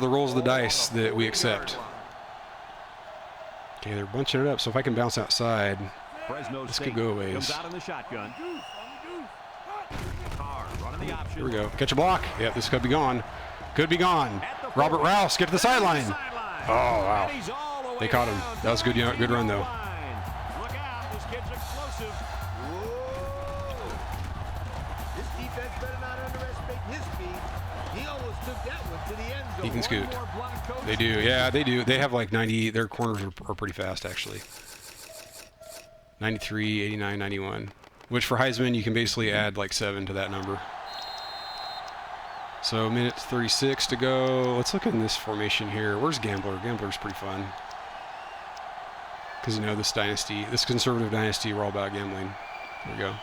rolls of the dice that we accept. Okay, they're bunching it up. So if I can bounce outside, this could go a ways. Here we go. Catch a block. Yeah, this could be gone. Could be gone. Robert Rouse, get to the sideline. Oh, wow. They caught him. That was a good run, though. Look out, this kid's explosive. This defense better not underestimate his speed. He almost took that one to the end zone. He can scoot. They do. Yeah, they do. They have like 90. Their corners are pretty fast, actually. 93, 89, 91. Which for Heisman, you can basically add like 7 to that number. So minute 36 to go. Let's look in this formation here. Where's Gambler? Gambler's pretty fun. Because you know this dynasty, this conservative dynasty, we're all about gambling. There we go.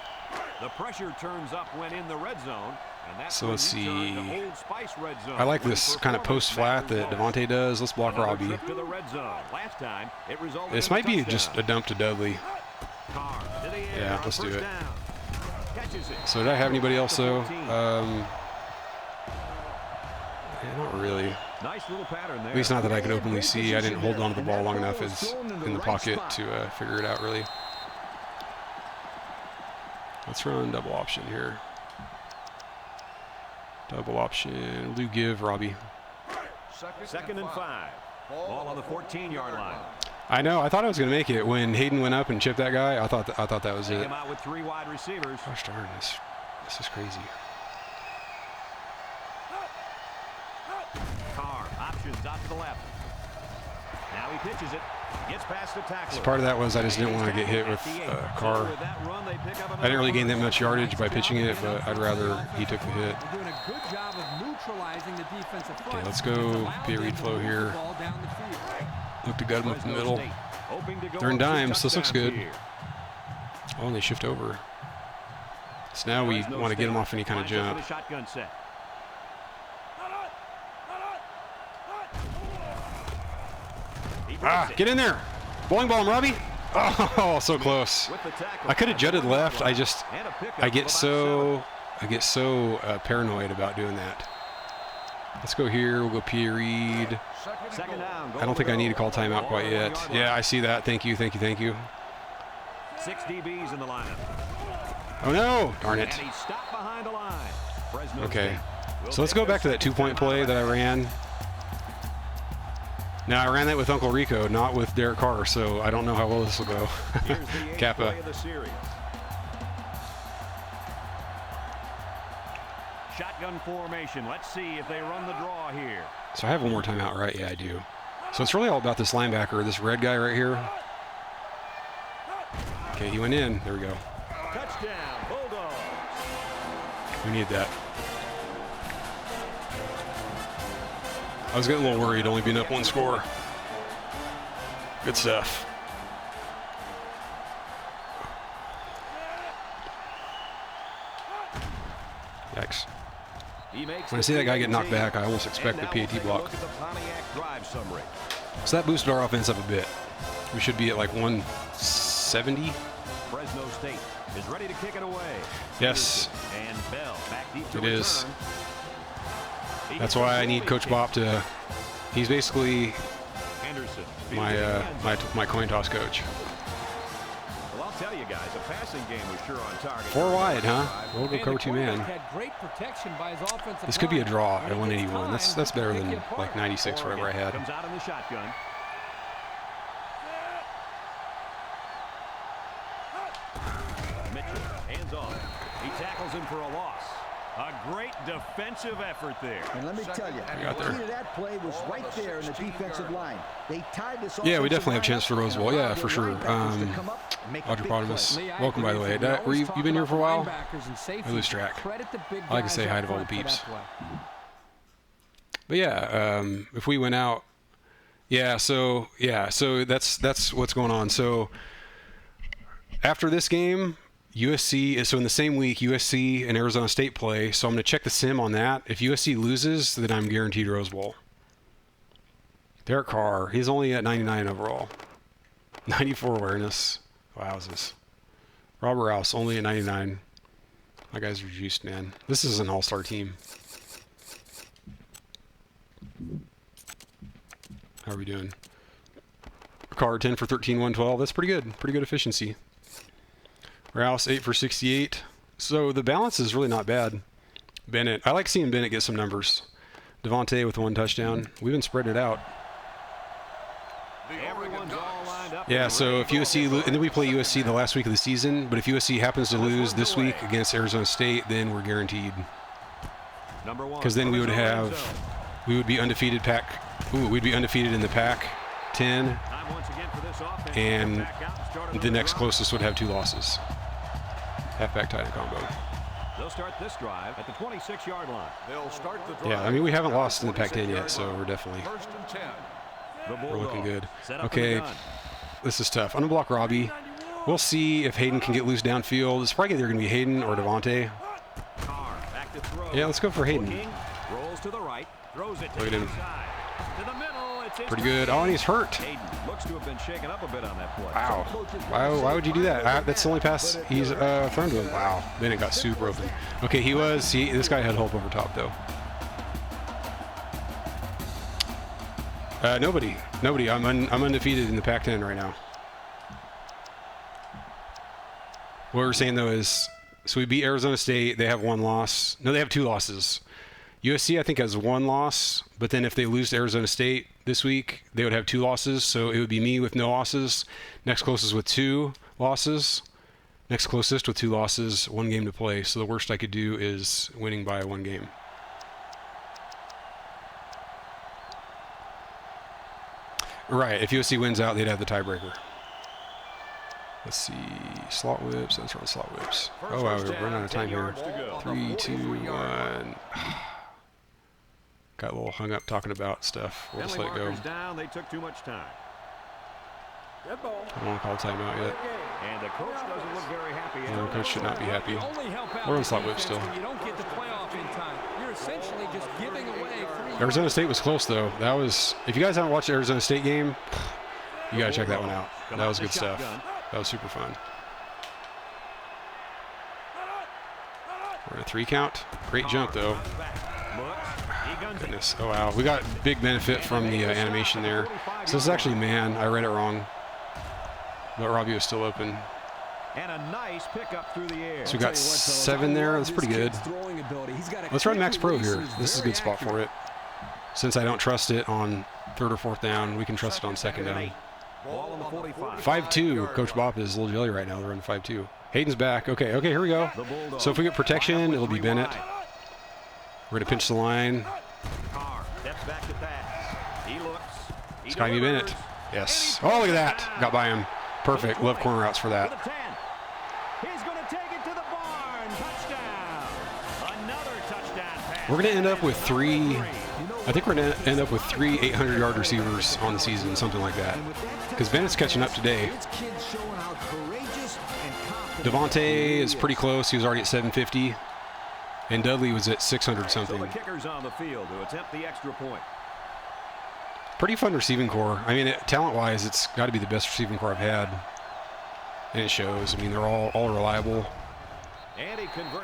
The pressure turns up when in the red zone. And that's so let's see. Old Spice red zone. I like this kind of post flat that Devontae does. Let's block Robbie. To the red zone. Last time, it this might be just a dump to Dudley. Carr to the air. Yeah, let's do it. Catches it. So did I have anybody else though? Yeah, not really. Nice little pattern there. At least not that I could openly see. I didn't hold on to the ball long enough in the pocket to figure it out really. Let's run double option here. Double option. We'll give Robbie. Second and 5. Ball on the 14-yard line. I know. I thought I was going to make it when Hayden went up and chipped that guy. I thought that was it. Came out with 3 wide receivers. Gosh darn, this is crazy. Carr options out to the left. Now he pitches it. Gets past the tackler. So part of that was I just didn't want to get hit with Carr. I didn't really gain that much yardage by pitching it, but I'd rather he took the hit. They're doing a good job of neutralizing the defensive front. Okay, let's go P. Reed flow here. Look to gut him up the middle. They're in dimes. This looks good. Oh, and they shift over. So now we want to get him off any kind of jump. Ah, get in there. Bowling ball him, Robbie. Oh, so close. I could have jutted left. I get so paranoid about doing that. Let's go here. We'll go P. Reed. I don't think I need to call timeout quite yet. Yeah, I see that. Thank you. 6 DBs in the lineup. Oh no! Darn it. Okay. So let's go back to that 2-point play that I ran. Now, I ran that with Uncle Rico, not with Derek Carr, so I don't know how well this will go. Kappa. Shotgun formation. Let's see if they run the draw here. So I have one more timeout, right? Yeah, I do. So it's really all about this linebacker, this red guy right here. Okay, he went in. There we go. Touchdown, Bulldogs. We need that. I was getting a little worried, only being up 1 score. Good stuff. Yikes. When I see that guy get knocked back, I almost expect the PAT block. So that boosted our offense up a bit. We should be at like 170. Fresno State is ready to kick it away. Yes, and Bell back deep to it is. That's why I need Coach Bob to. He's basically my coin toss coach. Well, I'll tell you guys, the passing game was sure on target. 4 wide, huh? We'll go cover 2 man. This could be a draw at 181. That's better than like 96, whatever I had. Comes out in the shotgun. Mitchell, hands off. He tackles him for a loss. A great defensive effort there. And let me tell you, the key to that play was right there in the defensive line. They tied this. Yeah, we definitely have a chance for Rose Bowl. Yeah, for sure. Quadripodimus, welcome by the way. You been here for a while? I lose track. I like to say hi to all the peeps. But yeah, if we went out, so that's what's going on. So after this game, USC is, so in the same week, USC and Arizona State play, so I'm going to check the sim on that. If USC loses, then I'm guaranteed Rose Bowl. Derek Carr, he's only at 99 overall. 94 awareness. Wowzers. Robert Rouse, only at 99. My guys are juiced, man. This is an all-star team. How are we doing? Carr, 10 for 13, 112. That's pretty good. Pretty good efficiency. Rouse, 8 for 68. So the balance is really not bad. Bennett, I like seeing Bennett get some numbers. Devontae with 1 touchdown. We've been spreading it out. Yeah, so if USC, and then we play USC the last week of the season, but if USC happens to lose this week against Arizona State, then we're guaranteed. Because then we would be undefeated we'd be undefeated in the Pac-10, and the next closest would have 2 losses. Halfback tight end combo. They'll start this drive at the 26-yard line. They'll start the drive. Yeah, I mean, we haven't lost in the Pac-10 yet, so we're definitely we're looking good. Okay, this is tough. I'm gonna block Robbie. We'll see if Hayden can get loose downfield. It's probably either gonna be Hayden or Devontae. Yeah, let's go for Hayden. Look at him. Pretty good. Oh, and he's hurt. Looks to have been shaken up a bit on that play. Wow. Why would you do that? That's the only pass he's thrown to him. Wow. Then it got super open. Okay, this guy had hope over top, though. Nobody. I'm undefeated in the Pac-10 right now. What we're saying, though, is So we beat Arizona State. They have 1 loss. No, they have 2 losses. USC, I think, has 1 loss. But then if they lose to Arizona State this week, they would have 2 losses. So it would be me with no losses. Next closest with 2 losses. Next closest with 2 losses, 1 game to play. So the worst I could do is winning by 1 game. Right, if USC wins out, they'd have the tiebreaker. Let's see, slot whips. Let's run slot whips. Oh, wow, we're running out of time here. 3, 2, 1. Got a little hung up talking about stuff. We'll just let it go. Down. They took too much time. I don't want to call timeout yet. And the coach doesn't look very happy. No, coach should not be happy. We're on slot whip still. You don't get the playoff in time. You're essentially just giving away 3. Arizona State was close though. That was. If you guys haven't watched the Arizona State game, you got to check that one out. That was good stuff. That was super fun. We're in a 3 count. Great jump though. Goodness. Oh wow. We got big benefit from the animation there. So this is actually man. I read it wrong. But Robbie was still open. And a nice pickup through the air. So we got 7 there. That's pretty good. Let's run Max Pro here. This is a good spot for it. Since I don't trust it on 3rd or 4th down, we can trust it on 2nd down. 5-2. Coach Bop is a little jelly right now. They're running 5-2. Hayden's back. Okay, here we go. So if we get protection, it'll be Bennett. We're going to pinch the line. Carr steps back to pass. He looks. It's got to be Bennett. Yes. Oh, look at that. Got by him. Perfect. Love corner routes for that. He's going to take it to the barn. Touchdown. Another touchdown pass. We're going to end up with 3. I think we're going to end up with 3 800-yard receivers on the season, something like that. Because Bennett's catching up today. Devontae is pretty close. He was already at 750. And Dudley was at 600 something. So the kicker's on the field to attempt the extra point. Pretty fun receiving core. I mean, talent-wise, it's got to be the best receiving core I've had. And it shows. I mean, they're all reliable.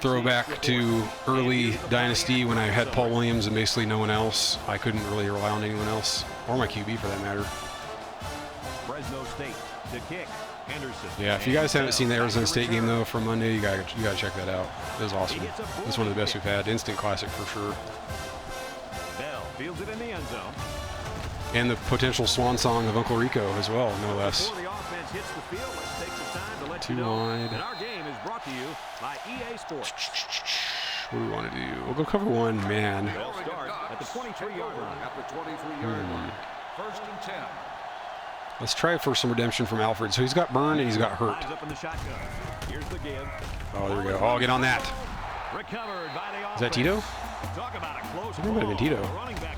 Throwback to early Dynasty when I had Paul Williams and basically no one else. I couldn't really rely on anyone else, or my QB for that matter. Fresno State to kick. Henderson. Yeah, if you guys haven't seen the Arizona State game though from Monday, you gotta check that out. It was awesome. It's one of the best we've had. Instant classic for sure. Bell fields it in the end zone. And the potential swan song of Uncle Rico as well, no less. Before the offense hits the field, let's take the time to let 2 you know wide. that our game is brought to you by EA Sports. What do we want to do? We'll go cover 1 man. They'll start at the 23-yard line. At the 23-yard line. 1st and 10. Let's try for some redemption from Alfred. So he's got burned and he's got hurt. Up in the shotgun. Here's the give. Oh, there we go. Oh, get on that. Recovered by the Is that Tito? Talk about a close I think it might have been Tito.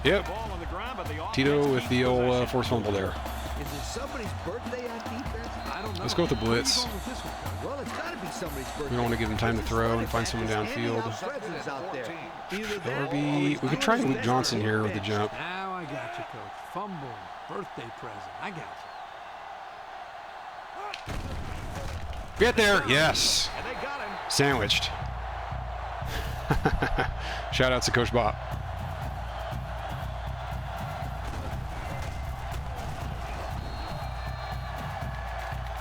Yep. Tito with the old forced fumble there. Is it somebody's birthday on defense? I don't know. Let's go with the blitz. Well, it's got to be somebody's birthday. We don't want to give him time to throw and find someone downfield. We could try Luke Johnson here with the jump. Now I got you, Coach. Fumble, birthday present. I got you. Get there. Yes. Sandwiched. Shout out to Coach Bop.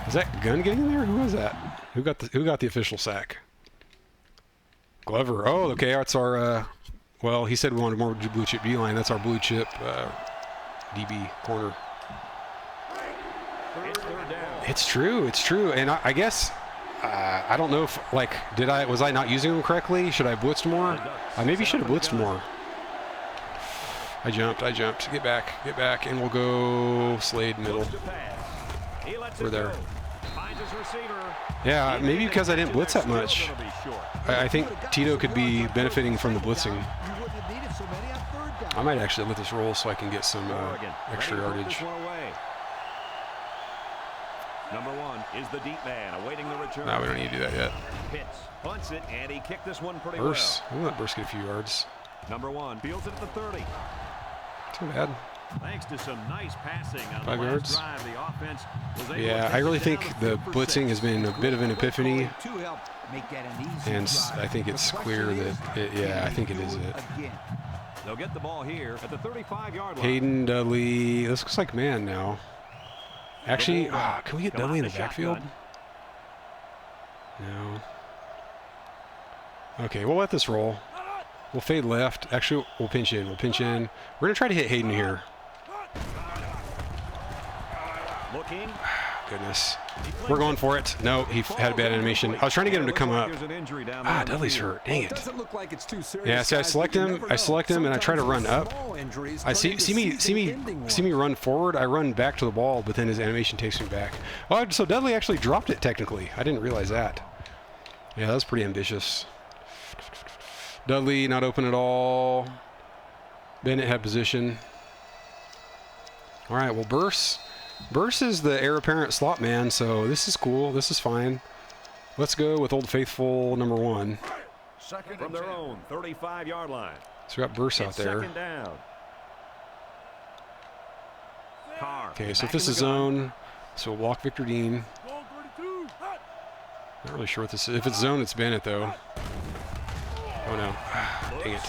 Is that gun getting in there? Who was that? Who got the official sack? Glover. Oh, okay. That's our. Well, he said we wanted more blue chip D line. That's our blue chip DB corner. It's true. It's true. And I guess I don't know if was I not using them correctly? Should I have blitzed more? I maybe should have blitzed more. I jumped. Get back, and we'll go Slade middle. We're there. Yeah, maybe because I didn't blitz that much. I think Tito could be benefiting from the blitzing. I might actually let this roll so I can get some extra yardage. Number 1 is the deep man awaiting the return. No, we don't need to do that yet. Pitts punts it, and he kicked this one pretty Burse. well. We'll let Burse get a few yards. Number 1 fields it at the 30. Too bad. Thanks to some nice passing on 5 the yards. last drive, the offense was able Yeah, to I really take it think down the for blitzing 6. has been a bit of an epiphany, and I think The it's clear that I think it is it. They'll get the ball here at the 35-yard line. Hayden, Dudley. This looks like man now. Actually, can we get Dudley in the backfield? No. Okay, we'll let this roll. We'll fade left. Actually, we'll pinch in. We'll pinch in. We're going to try to hit Hayden here. Looking. Goodness. We're going for it. No, he had a bad animation. I was trying to get him to come up. Ah, Dudley's hurt. Dang it. Doesn't look like it's too serious. Yeah, see, I select him, and I try to run up. I see me run forward. I run back to the ball, but then his animation takes me back. Oh, so Dudley actually dropped it technically. I didn't realize that. Yeah, that was pretty ambitious. Dudley not open at all. Bennett had position. All right, well, Burse is the heir apparent slot man, so this is cool. This is fine. Let's go with Old Faithful number 1. From their own 35-yard line. So we got Burse out there. Second down. Carr. Okay, so if this is zone, so we'll walk Victor Dean. Not really sure what this is. If it's zone, it's Bennett, though. Oh, no. Dang it.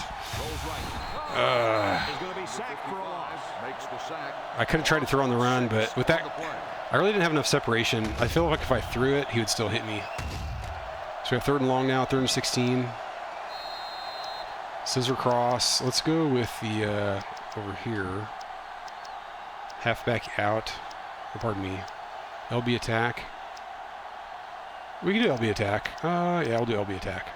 I could have tried to throw on the run, but with that, I really didn't have enough separation. I feel like if I threw it, he would still hit me. So we have 3rd and long now, 3rd and 16. Scissor cross. Let's go with the, over here. Halfback out. Oh, pardon me. LB attack. We can do LB attack. Yeah, we'll do LB attack.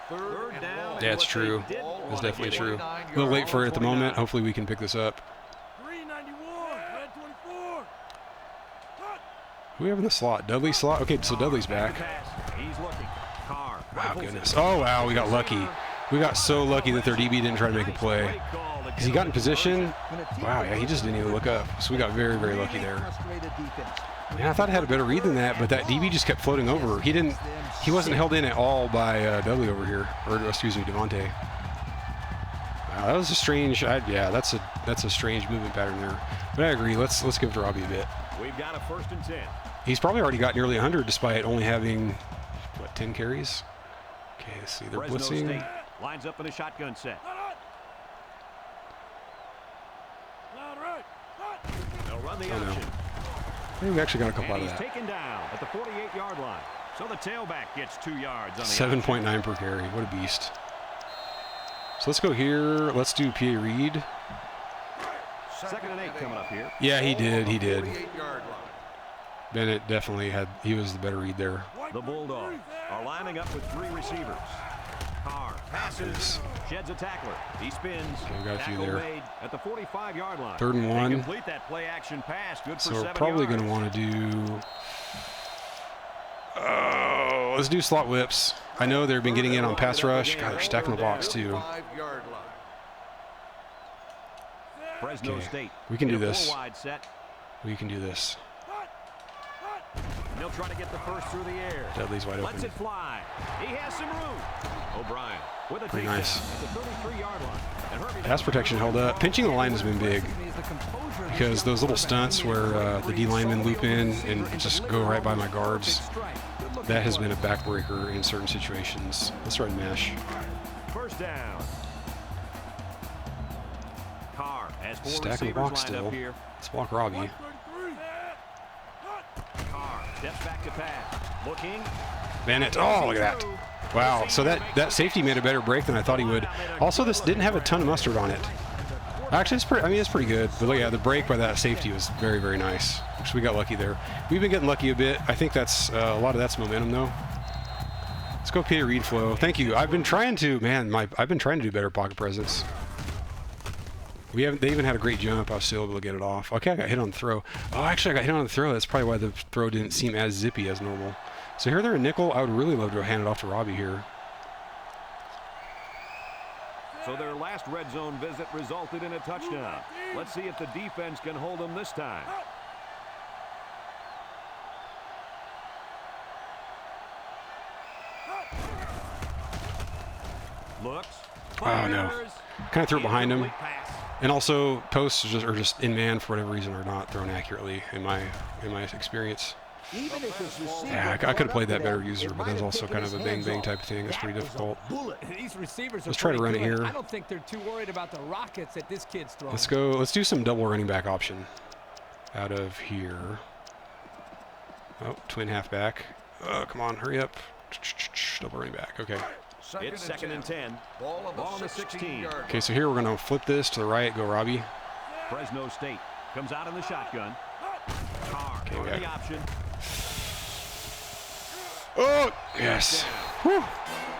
Yeah, it's true. It's definitely true. A little late for it at the moment. Hopefully we can pick this up. Who we have in the slot? Dudley slot? Okay, so Dudley's back. Wow, goodness. Oh, wow, we got lucky. We got so lucky that their DB didn't try to make a play. Because he got in position. Wow, yeah, he just didn't even look up. So we got very, very lucky there. Yeah, I thought I had a better read than that, but that DB just kept floating over. He wasn't held in at all by Dudley over here, or excuse me, Devontae. Wow, that was a strange. Yeah, that's a strange movement pattern there. But I agree. Let's give it to Robbie a bit. We've got a 1st and 10. He's probably already got nearly 100 despite only having what 10 carries. Okay, let's see. They're Fresno blitzing. State lines up in a shotgun set. They'll run the option. I think we actually got a couple out of that. Taken down at the 48-yard line. So the tailback gets 2 yards on the 7.9 per carry. What a beast. So let's go here. Let's do PA read. 2nd and 8 coming up here. Yeah, he did. Bennett definitely he was the better read there. The Bulldogs are lining up with 3 receivers. Carr passes, sheds a tackler. He spins. Okay, we got a few there. At the 45-yard line. 3rd and 1. Complete that play action pass. Good for 7 yards. So we're probably going to want to do. Oh, let's do slot whips. I know they've been getting in on pass rush. God, they're stacking the box too. Fresno State. We can do this. Wide set. We can do this. They'll try to get the first through the air. Dudley's wide open. Lets it fly. He has some room. O'Brien with a pretty nice. At the 33-yard line. Pass protection held up. Pinching the line has been big because those little stunts where the D linemen loop in and just go right by my guards, that has been a backbreaker in certain situations. Let's run mesh. 1st down. Carr has 4 Stacking the box still. Let's block Robbie. Carr steps back to pass. Looking. Bennett. Oh, look at that. Wow. So that safety made a better break than I thought he would. Also, this didn't have a ton of mustard on it. Actually, it's pretty good. But yeah, the break by that safety was very, very nice. So we got lucky there. We've been getting lucky a bit. I think that's a lot of that's momentum though. Let's go PA read flow. Thank you. I've been trying to do better pocket presence. They even had a great jump. I was still able to get it off. Okay, I got hit on the throw. Oh, actually, I got hit on the throw. That's probably why the throw didn't seem as zippy as normal. So here they're in nickel. I would really love to hand it off to Robbie here. So their last red zone visit resulted in a touchdown. Let's see if the defense can hold them this time. Looks. Oh, no. Kind of threw it behind him. And also, posts are just in man for whatever reason are not thrown accurately in my experience. Yeah, I could have played that better user, but that's also kind of a bang-bang type of thing. It's pretty difficult. Let's try to run it here. I don't think they're too worried about the rockets that this kid's throwing. Let's go. Let's do some double running back option out of here. Oh, twin halfback. Come on, hurry up. Double running back. Okay. It's 2nd and 10. Ball on the 16. Okay, so here we're going to flip this to the right. Go Robbie. Fresno State comes out in the shotgun. Carr Okay, the option. Oh, yes. Whew.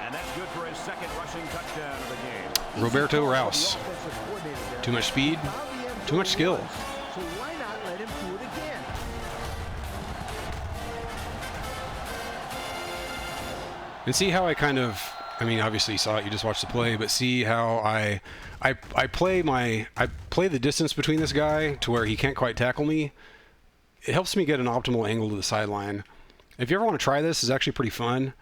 And that's good for his 2nd rushing touchdown of the game. Roberto Rouse. Too much speed, too much skill. So why not let him do it again? And see how I kind of, I mean, obviously you saw it, you just watched the play, but see how I play the distance between this guy to where he can't quite tackle me. It helps me get an optimal angle to the sideline. If you ever want to try this, it's actually pretty fun.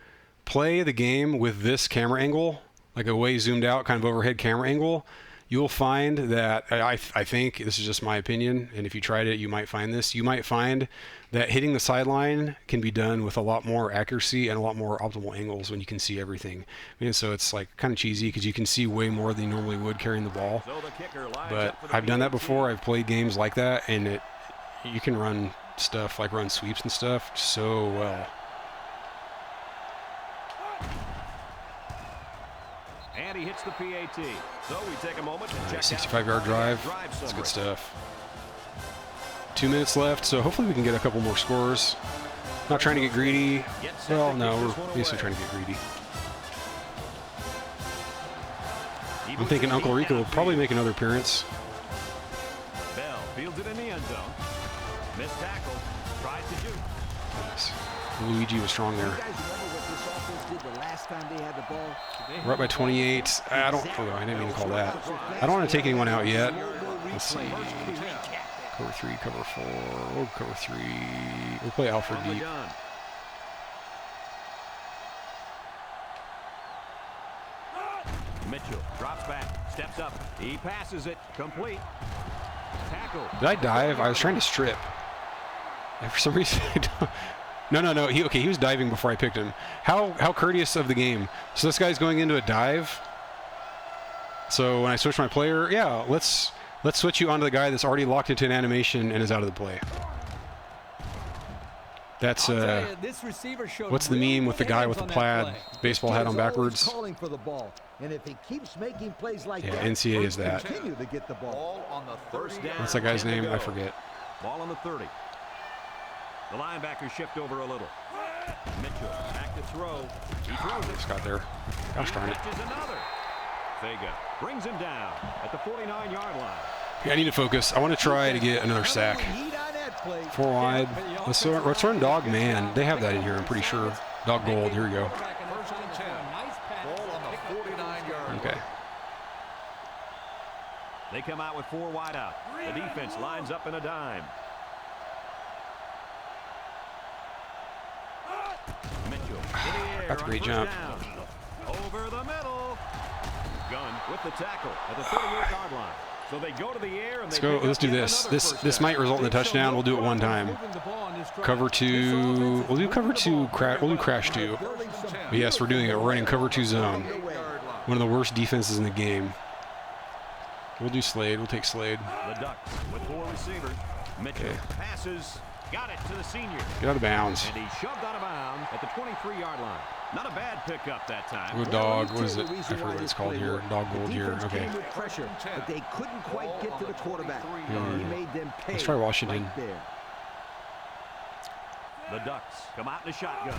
Play the game with this camera angle, like a way zoomed out kind of overhead camera angle. You will find that, I think, this is just my opinion, and if you tried it, you might find this. You might find that hitting the sideline can be done with a lot more accuracy and a lot more optimal angles when you can see everything. I mean, so it's like kind of cheesy because you can see way more than you normally would carrying the ball. But I've done that before. I've played games like that, and you can run stuff, like run sweeps and stuff, so well. And he hits the PAT. So we take a moment to check 65-yard drive. That's good stuff. 2 minutes left, so hopefully we can get a couple more scores. Not trying to get greedy. Well, no, we're basically trying to get greedy. I'm thinking Uncle Rico will probably make another appearance. Bell fields it in the end zone. Missed tackle. Tries to shoot. Yes. Luigi was strong there. We're up by 28. I didn't mean to call that. I don't want to take anyone out yet. Let's see. Cover 3, cover 4. We'll cover 3. We'll play Alfred deep. Mitchell drops back, steps up. He passes it. Complete. Tackle. Did I dive? I was trying to strip. And for some reason, I don't. No. He was diving before I picked him. How courteous of the game. So this guy's going into a dive. So when I switch my player, yeah, let's switch you onto the guy that's already locked into an animation and is out of the play. That's what's the meme with the guy with the plaid baseball hat on backwards? And if he keeps making plays like yeah, NCAA is that. To get the ball. On the first down. What's that guy's name? I forget. Ball on the 30. The linebackers shift over a little. Mitchell back to throw. He throws it. Just got there. Gosh darn it. Vega brings him down at the 49-yard line. Yeah, I need to focus. I want to try to get another sack. 4 wide. Let's run dog man. They have that in here, I'm pretty sure. Dog gold. Here we go. Okay. They come out with 4 wide out. The defense lines up in a dime. Mitchell. That's a great jump. Over the middle. Gunn with the tackle at the 38-yard line. So they go to the air and let's do this. This might result in a touchdown. We'll do it one time. Cover 2. We'll do cover 2. We'll do crash 2. But yes, we're doing it. We're running cover 2 zone. One of the worst defenses in the game. We'll do Slade. We'll take Slade. The Ducks with 4 receivers. Mitchell passes. Got it to the senior. Get out of bounds. And he shoved out of bounds at the 23-yard line. Not a bad pickup that time. Good dog. What is it? I forget what it's called here. Dog gold here. Okay. Pressure, but they couldn't quite get to the quarterback. He made them pay. Let's try Washington. Right there. The Ducks come out in a shotgun.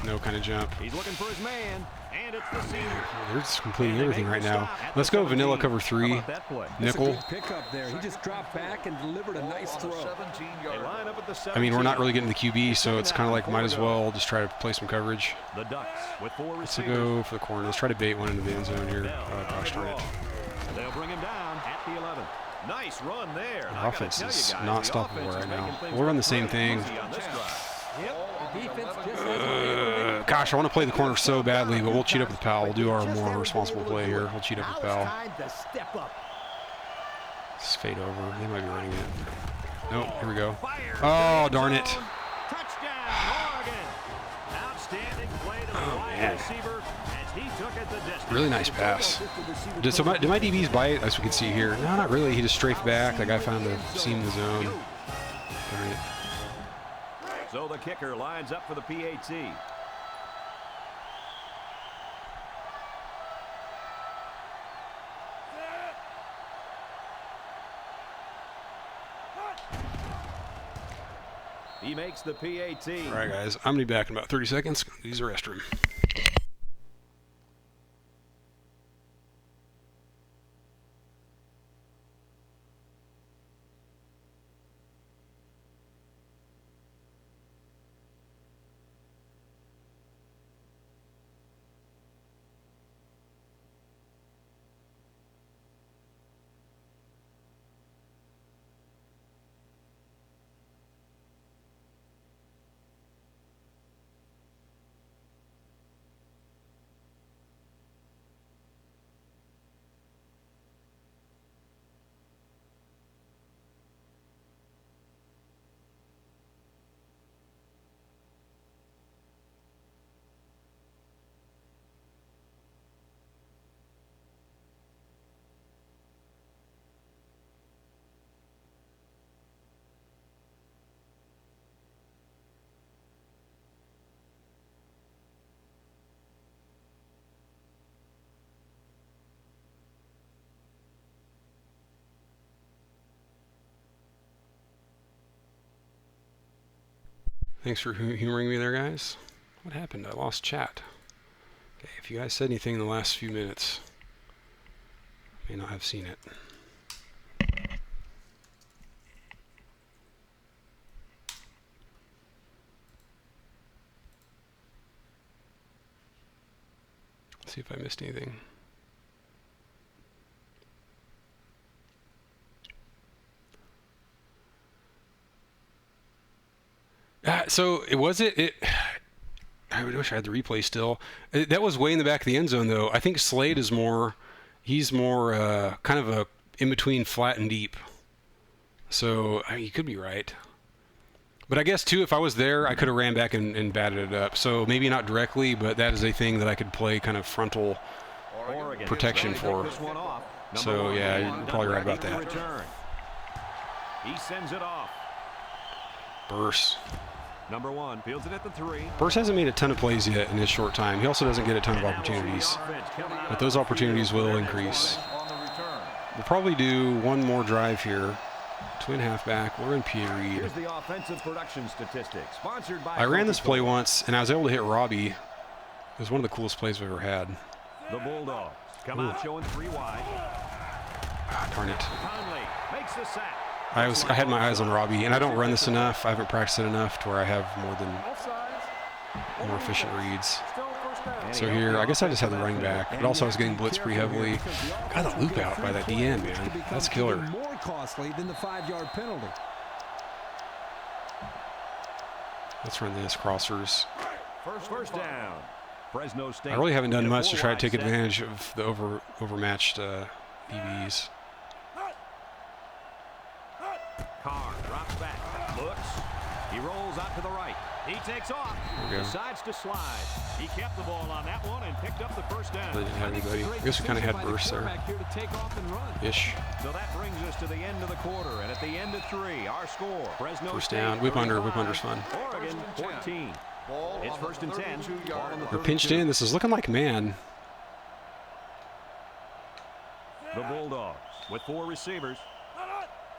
No kind of jump. He's looking for his man, and it's the senior. They're just completing everything right now. Let's go vanilla cover 3. Nickel. Pickup there. He just dropped back and delivered a nice throw. I mean, we're not really getting the QB, so it's kind of like might as well just try to play some coverage. The Ducks with 4 Let's receivers. go for the corner. Let's try to bait one into the end zone here. Oh, gosh darn it. They'll bring him down at the 11. Nice run there. The offense is not stoppable right now. We'll run the same thing. Gosh, I want to play the corner so badly, but we'll cheat up with Powell. We'll do our more responsible play here. We'll cheat up with Powell. Let's fade over. They might be running it. Nope, here we go. Oh, darn it. Oh, man. Really nice pass. Did my DBs bite, as we can see here? No, not really. He just strafed back. That guy found the seam in the zone. Darn it. So the kicker lines up for the PAT. He makes the PAT. All right, guys. I'm going to be back in about 30 seconds. Use the restroom. Thanks for humoring me there, guys. What happened? I lost chat. Okay, if you guys said anything in the last few minutes, I may not have seen it. Let's see if I missed anything. So I wish I had the replay still. That was way in the back of the end zone, though. I think Slade is more, he's more kind of a in between flat and deep. So you could be right. But I guess, too, if I was there, I could have ran back and batted it up. So maybe not directly, but that is a thing that I could play kind of frontal protection for. So, yeah, you're probably right about that. He sends it off. Burse. Number 1 fields it at the 3. Burse hasn't made a ton of plays yet in his short time. He also doesn't get a ton of opportunities. But those opportunities will increase. We'll probably do one more drive here. Twin halfback. We're in PA read. Here's the offensive production statistics. Sponsored by I ran this play once, and I was able to hit Robbie. It was one of the coolest plays we've ever had. The Bulldogs come out showing 3 wide. Darn it. Conley makes the sack. I had my eyes on Robbie, and I don't run this enough. I haven't practiced it enough to where I have more efficient reads. So here, I guess I just had the running back, but also I was getting blitzed pretty heavily. Got a loop out by that DN, man. That's killer. More costly than the 5-yard penalty. Let's run this crossers. First down. Fresno State. I really haven't done much to try to take advantage of the overmatched DBs. Carr drops back, looks, he rolls out to the right, he takes off, decides to slide. He kept the ball on that one and picked up the first down. They didn't have anybody. I guess we kind of had bursts there. Ish. So that brings us to the end of the quarter, and at the end of 3, our score. Fresno first down, whip under. Whip under's fun. Oregon 14. It's 1st and 10. They're pinched in. This is looking like man. The Bulldogs with 4 receivers.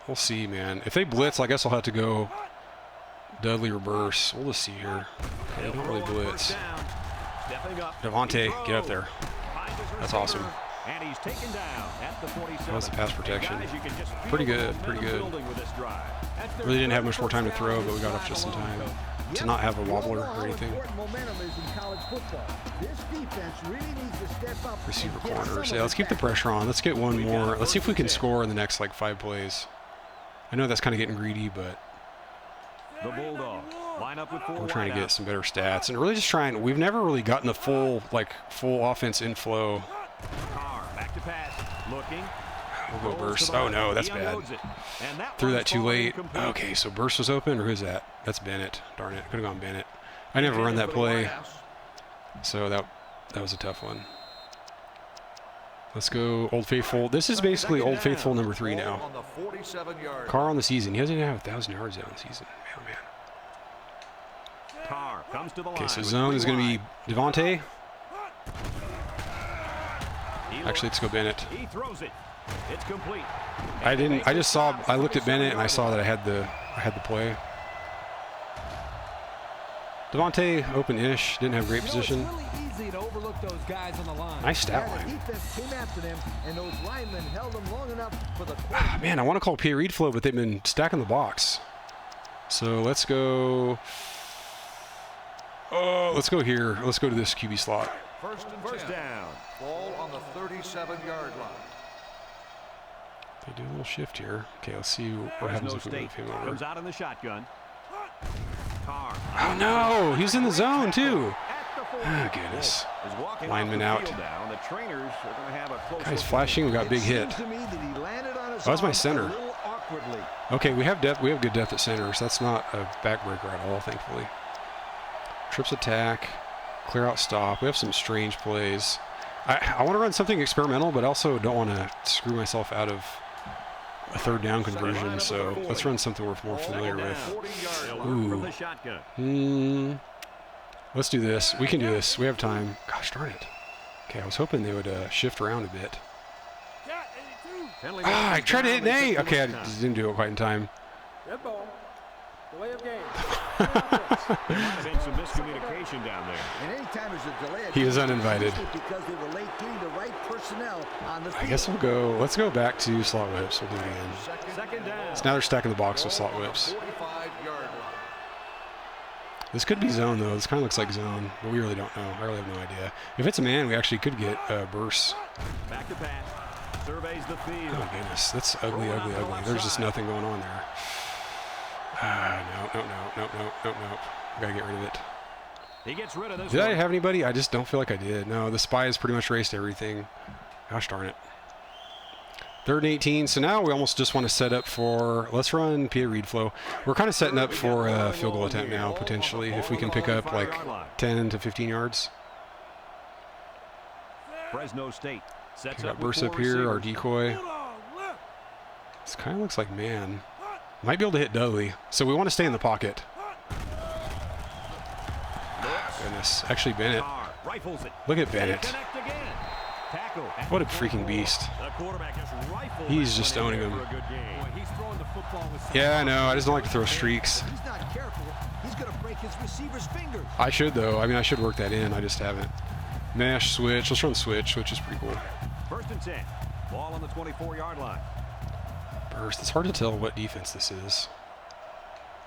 We'll see, man. If they blitz, I guess I'll have to go Dudley or Burse. We'll just see here. Okay, they don't really blitz. Devontae, get up there. That's awesome. And he's taken down at the 47. That was the pass protection. Pretty good, pretty good. Really didn't have much more time to throw, but we got off just in time to not have a wobbler or anything. Receiver corners. Yeah, let's keep the pressure on. Let's get one more. Let's see if we can score in the next, 5 plays. I know that's kind of getting greedy, but the Bulldogs line up with 4. We're trying to get some better stats and really just trying. We've never really gotten the full offense in flow. Carr back to pass, looking. We'll go Burst. Oh no, that's bad. Threw that too late. Okay, so Burst was open, or who's that? That's Bennett. Darn it, could have gone Bennett. I never run that play, so that was a tough one. Let's go Old Faithful. This is basically Old Faithful number 3 now. Carr on the season. He doesn't even have 1,000 yards out on the season. Man. Carr comes to the line. Okay, so zone is going to be Devontae. Actually, let's go Bennett. He throws it. It's complete. I looked at Bennett and I saw that I had the play. Devontae, open-ish, didn't have great position. It's really easy to overlook those guys on the line. Nice stat The line. defense came after them, and those linemen held them long enough for the Man, I want to call P. Reed flow, but they've been stacking the box. So let's go. Oh, let's go here. Let's go to this QB slot. First down. Ball on the 37-yard line. They do a little shift here. Okay, let's see what happens if we move him over. Comes out in the shotgun. Carr. Oh no, he's in the zone too. Oh goodness. Lineman out. The trainers are going to have a close Guy's flashing. We got a big hit. Oh, that's my center. Okay, we have depth. We have good depth at center, so that's not a backbreaker at all, thankfully. Trips attack, clear out stop. We have some strange plays. I want to run something experimental, but also don't want to screw myself out of a third down conversion, so let's run something we're more familiar with. Ooh. Let's do this. We can do this. We have time. Gosh darn it. Okay, I was hoping they would shift around a bit. I tried to hit an A. Okay, I just didn't do it quite in time. Dead ball. Delay of game. There might have been some miscommunication down there. And anytime there's a delay, He is uninvited. because they were late getting the right personnel on the field. I guess we'll go. Let's go back to slot whips. We'll do it again. Second down. So now they're stacking the box with slot whips. 45-yard line. This could be zone though. This kind of looks like zone, but we really don't know. I really have no idea. If it's a man, we actually could get bursts. Back to pass. Surveys the field. Oh goodness, that's ugly, ugly, ugly. There's just nothing going on there. No. Gotta get rid of it. He gets rid of this. Did I have anybody? I just don't feel like I did. No, the spy has pretty much raced everything. Gosh darn it. 3rd and 18. So now we almost just want to set up for, let's run P. Reed flow. We're kind of setting up for a field goal attempt now, potentially, if we can pick up like 10 to 15 yards. Fresno State sets Okay, up got burst up here, our decoy. This kind of looks like man. Might be able to hit Dudley. So we want to stay in the pocket. Goodness. Actually, Bennett. Look at Bennett. What a freaking beast. He's just owning him. Yeah, I know. I just don't like to throw streaks. He's not careful. He's going to break his receiver's fingers. I should, though. I mean, I should work that in. I just haven't. Mesh, switch. Let's run switch, which is pretty cool. 1st and 10. Ball on the 24-yard line. Burst. It's hard to tell what defense this is.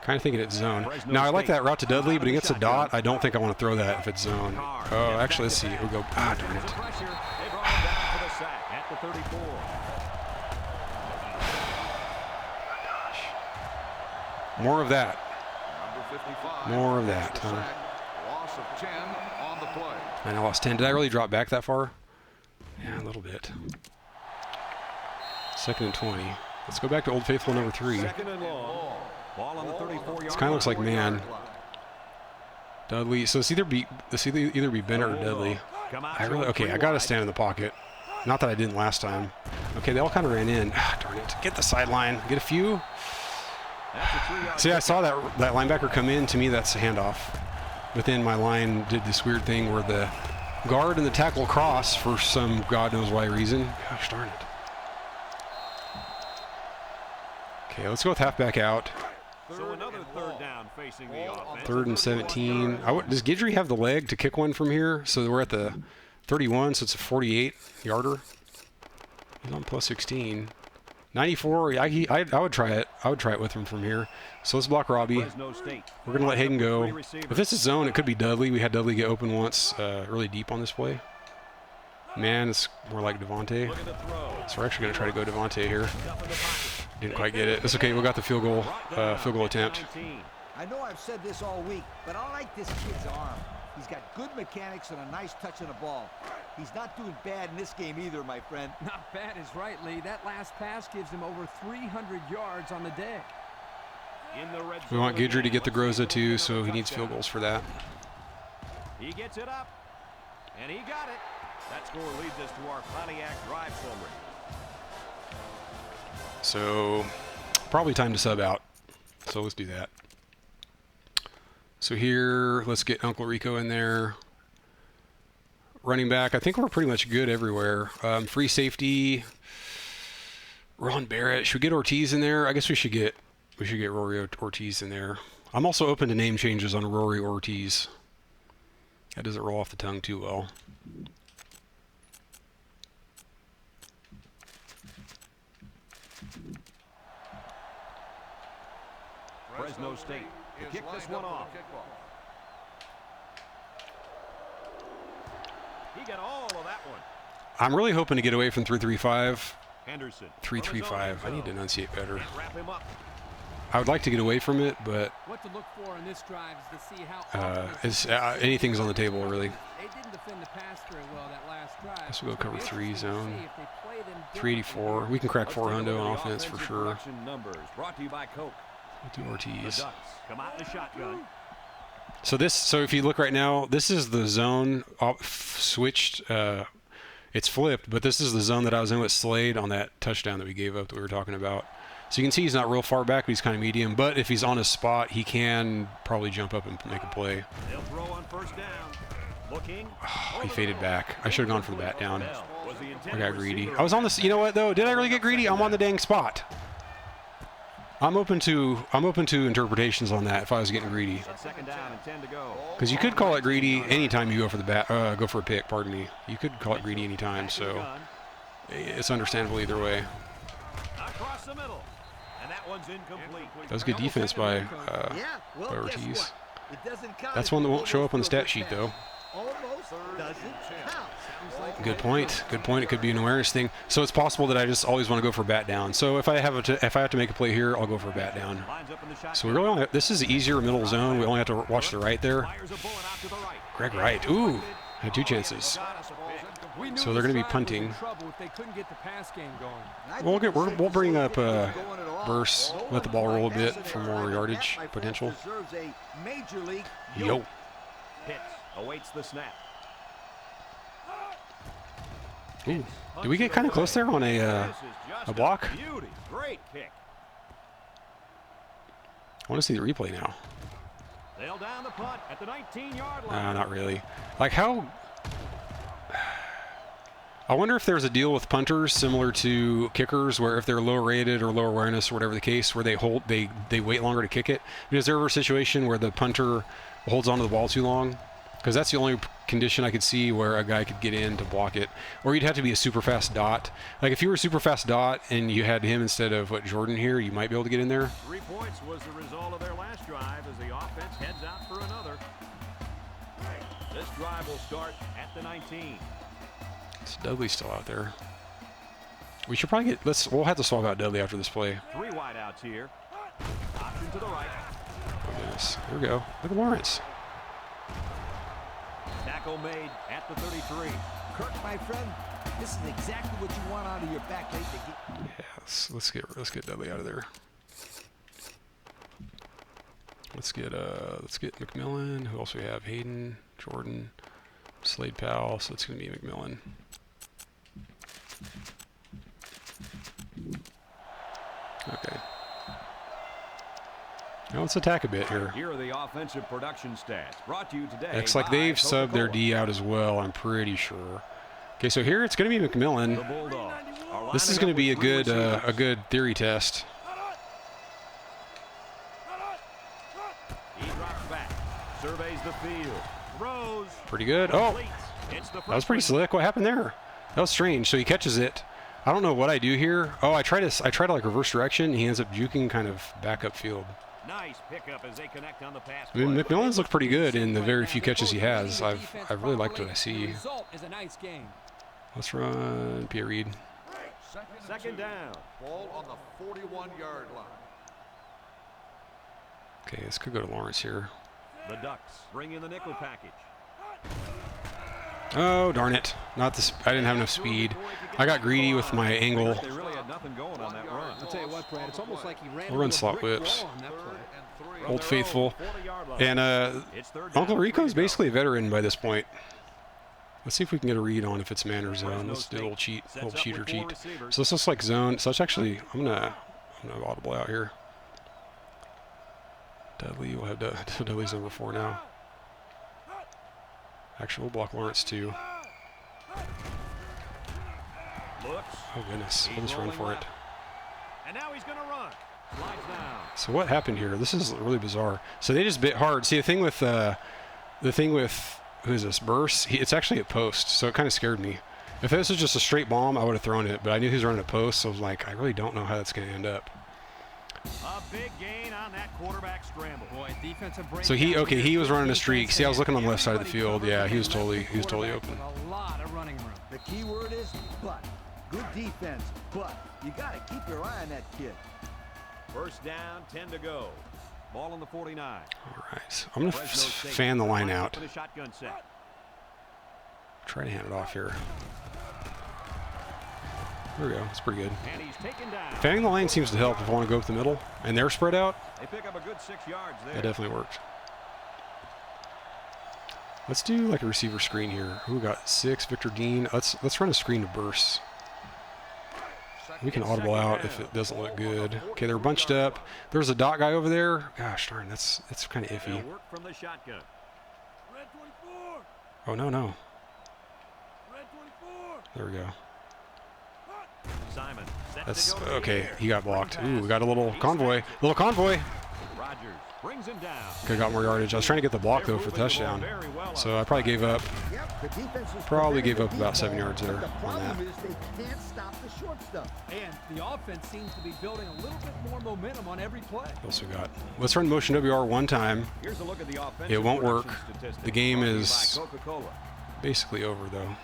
Kind of thinking it's zone. Now, I like that route to Dudley, but against a dot, I don't think I want to throw that if it's zone. Oh, actually, let's see. We'll go. Ah, darn it. At the 34. More of that. Number 55. More of that, huh? Loss of 10 on the play. And I lost 10. Did I really drop back that far? Yeah, a little bit. 2nd and 20. Let's go back to Old Faithful number 3. Second and long. Ball on the 34-yard. This kind of looks like man. Dudley. So it's either be Bennett or Dudley. Okay, I gotta stand in the pocket. Not that I didn't last time. Okay, they all kind of ran in. Ah, darn it. Get the sideline. Get a few. See, I saw that linebacker come in. To me, that's a handoff. But then my line did this weird thing where the guard and the tackle cross for some God knows why reason. Gosh darn it. Okay, let's go with halfback out. So another 3rd down facing the offense. 3rd and 17. Does Guidry have the leg to kick one from here? So we're at the 31, so it's a 48-yarder. He's on plus 16. 94. I would try it. I would try it with him from here. So let's block Robbie. We're going to let Hayden go. If this is zone, it could be Dudley. We had Dudley get open once really deep on this play. Man, it's more like Devontae. So we're actually going to try to go Devontae here. Didn't quite get it. It's okay. We got the field goal attempt. I know I've said this all week, but I like this kid's arm. He's got good mechanics and a nice touch on the ball. He's not doing bad in this game either, my friend. Not bad is right, Lee. That last pass gives him over 300 yards on the day. We want Guidry to get the Groza too, so he needs field goals for that. He gets it up, and he got it. That score leads us to our Pontiac drive summary. So probably time to sub out. So let's do that. So here, let's get Uncle Rico in there. Running back, I think we're pretty much good everywhere. Free safety, Ron Barrett. Should we get Ortiz in there? I guess we should get Rory Ortiz in there. I'm also open to name changes on Rory Ortiz. That doesn't roll off the tongue too well. Fresno State to kick this one off. He got all of that one. I'm really hoping to get away from 3-3-5. Henderson. 3-3-5. I need to enunciate better. Wrap him up. I would like to get away from it, but What to look for in this drive is to see how anything's on the table, really. They didn't defend the pass very well that last drive. Guess we'll go cover 3 zone. See if they play them 384. We can crack Let's 4 take a hundo look on at the offense for offensive sure. production numbers brought to you by Coke. We'll do Ortiz. The Ducks come out in the shotgun. So if you look right now, this is the zone switched. It's flipped, but this is the zone that I was in with Slade on that touchdown that we gave up that we were talking about. So you can see he's not real far back, but he's kind of medium. But if he's on his spot, he can probably jump up and make a play. They'll throw on first down. Looking. Oh, he faded back. I should have gone for the bat down. I got greedy. I was on this. You know what though? Did I really get greedy? I'm on the dang spot. I'm open to interpretations on that if I was getting greedy. Second down and 10 to go. Because you could call it greedy anytime you go for the go for a pick. Pardon me. You could call it greedy anytime. So it's understandable either way. Across the middle. And that one's incomplete. That was good defense by Ortiz. That's one that won't show up on the stat sheet though. Good point. Good point. It could be an awareness thing. So it's possible that I just always want to go for a bat down. So if I have to make a play here, I'll go for a bat down. So we really only this is the easier middle zone. We only have to watch the right there. Greg Wright. Ooh, had 2 chances. So they're going to be punting. We'll bring up Burse, let the ball roll a bit for more yardage potential. Yo. Pitts awaits the snap. Ooh. Did we get kind of close there on a block? Beauty. Great kick. I want to see the replay now. They'll down the punt at the 19-yard line. Not really. Like how... I wonder if there's a deal with punters similar to kickers where if they're low rated or low awareness or whatever the case, where they wait longer to kick it. Is there ever a situation where the punter holds onto the ball too long? Because that's the only condition I could see where a guy could get in to block it. Or you'd have to be a super fast dot. Like if you were a super fast dot and you had him instead of Jordan here, you might be able to get in there. 3 points was the result of their last drive as the offense heads out for another. This drive will start at the 19. So Dudley's still out there. We should probably get. We'll have to swap out Dudley after this play. 3 wideouts here. Option to the right. Oh goodness. Here we go. Look at Lawrence. Tackle made at the 33. Kirk, my friend, this is exactly what you want out of your back leg to get. Yeah, let's get Dudley out of there. Let's get McMillan. Who else we have? Hayden, Jordan, Slade Powell. So it's gonna be McMillan. Okay. Now let's attack a bit here. Here are the offensive production stats brought to you today. Looks like they've subbed their D out as well, I'm pretty sure. Okay, so here it's going to be McMillan. This is going to be a good theory test. He drops back, surveys the field, throws. Pretty good. Oh, that was pretty slick. What happened there? That was strange. So he catches it. I don't know what I do here. Oh, I try to like reverse direction. He ends up juking kind of back up field. Nice pickup as they connect on the pass. I mean, McMillan's looked pretty good in the very few catches he has. I've really liked what I see. Let's run Pierre Reed. Second down. Ball on the 41-yard line. Okay, this could go to Lawrence here. The Ducks bring in the nickel package. Oh, darn it. Not this. I didn't have enough speed. I got greedy with my angle. They really had nothing going on that run. I'll tell you what, Brad, it's almost like he ran We'll run slot whips. on that play. Old Faithful. And Uncle Rico is basically a veteran by this point. Let's see if we can get a read on if it's man or zone. Let's do a little cheater cheat. So this looks like zone. So it's actually, I'm gonna audible out here. Dudley, we'll have Dudley's number 4 now. Actually, we'll block Lawrence too. Oh goodness, we'll just run for it. And now he's going to run. So what happened here? This is really bizarre. So they just bit hard. See, the thing with who is this? Burse? It's actually a post, so it kind of scared me. If this was just a straight bomb, I would have thrown it, but I knew he was running a post, so I was like, I really don't know how that's going to end up. A big gain on that quarterback scramble. Boy, defensive so he was running a streak. See, I was looking on the left side of the field. Yeah, he was totally open. A lot of running room. The key word is but. Good defense, but you got to keep your eye on that kid. First down, 10 to go. Ball on the 49. All right, I'm going to fan the line out. Try to hand it off here. There we go. That's pretty good. Fanning the line seems to help if I want to go up the middle. And they're spread out. They pick up a good 6 yards there. That definitely worked. Let's do like a receiver screen here. Who got 6? Victor Dean. Let's run a screen to burst. We can audible out if it doesn't look good. Okay, they're bunched up. There's a dot guy over there. Gosh darn, that's kind of iffy. Oh no. There we go. That's okay. He got blocked. Ooh, we got a little convoy. Rodgers brings him down. Could have got more yardage. I was trying to get the block though for the touchdown. So I probably gave up. About 7 yards there on that. They can't stop the short stuff. And the offense seems to be building a little bit more momentum on every play. Also got. Let's run motion WR one time. Here's a look at the offensive It won't work. statistics. The game is basically over though.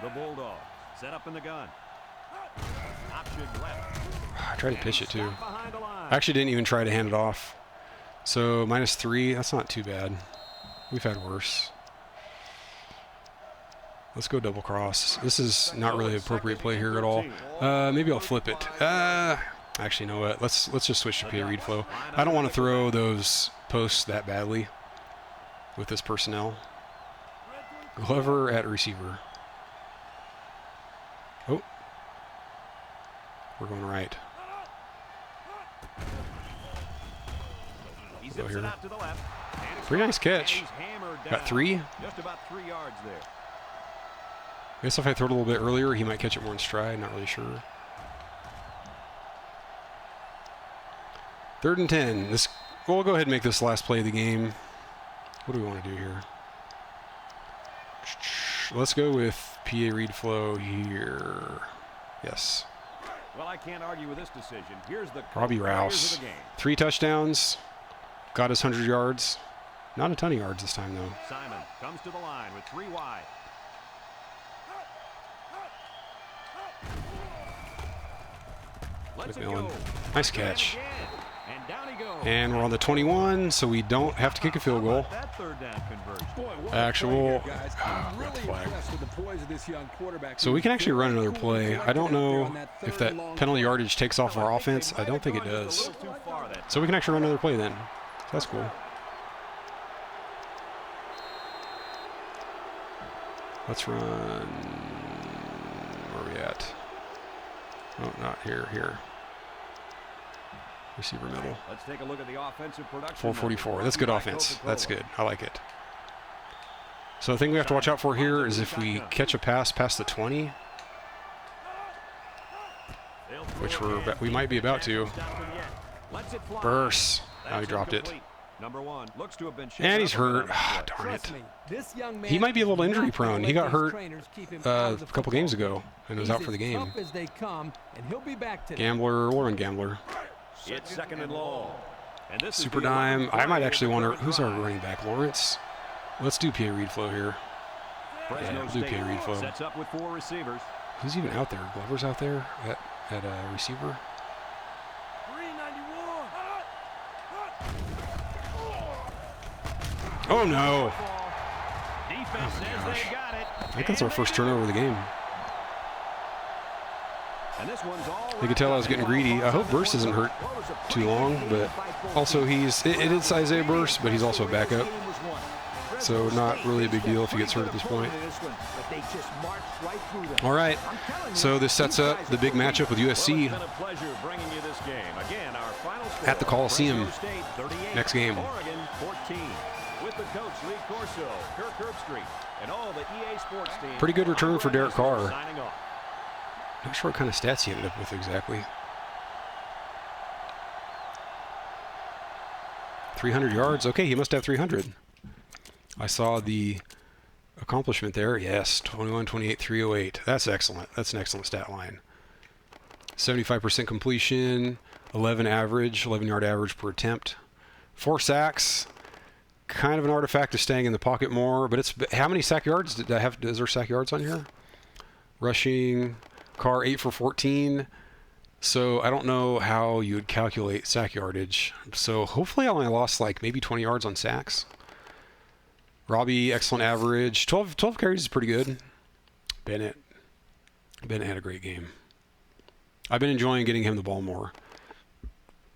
The Bulldogs set up in the gun. Option left. I tried to pitch it too. I actually didn't even try to hand it off. So -3, that's not too bad. We've had worse. Let's go double cross. This is not really an appropriate play here at all. Maybe I'll flip it. Actually, you know what? Let's just switch to PA read flow. I don't want to throw those posts that badly with this personnel. Glover at receiver. Oh. We're going right. Go here. Pretty nice catch. Got 3. Just about 3 yards there. I guess if I throw it a little bit earlier, he might catch it more in stride. Not really sure. 3rd and 10. We'll go ahead and make this the last play of the game. What do we want to do here? Let's go with PA read flow here. Yes. Well, I can't argue with this decision. Here's the Robbie Rouse. 3 touchdowns. Got his 100 yards. Not a ton of yards this time, though. Simon comes to the line with 3 wide. McMillan. Nice catch. And we're on the 21, so we don't have to kick a field goal. Actual flag. So we can actually run another play. I don't know if that penalty yardage takes off our offense. I don't think it does. So we can actually run another play then. That's cool. Let's run. Where are we at? Oh, not here. Here. Receiver middle. Let's take a look at the offensive production. 444. That's good offense. That's good. I like it. So the thing we have to watch out for here is if we catch a pass past the 20, which we might be about to. Burst. Now he dropped it. And he's hurt. Oh, darn it. He might be a little injury prone. He got hurt a couple games ago and was out for the game. Gambler, we'll run Gambler. It's 2nd and long. Super dime. I might actually want to. Who's our running back? Lawrence? Let's do PA read flow here. Yeah, we'll do PA read flow. Sets up with 4 receivers. Who's even out there? Glover's out there at receiver. Oh no! Defense says they got it. I think that's our first turnover of the game. And this one's all You could tell I was getting greedy. I hope Burst isn't hurt too long, but also it is Isaiah Burst, but he's also a backup. So not really a big deal if he gets hurt at this point. All right, so this sets up the big matchup with USC at the Coliseum next game. Pretty good return for Derek Carr. Not sure what kind of stats he ended up with exactly. 300 yards. Okay, he must have 300. I saw the accomplishment there. Yes, 21, 28, 308. That's excellent. That's an excellent stat line. 75% completion, 11 yard average per attempt. 4 sacks. Kind of an artifact of staying in the pocket more, but it's how many sack yards did I have? Is there sack yards on here? Rushing, Carr 8 for 14. So I don't know how you would calculate sack yardage. So hopefully I only lost like maybe 20 yards on sacks. Robbie, excellent average. 12 carries is pretty good. Bennett had a great game. I've been enjoying getting him the ball more.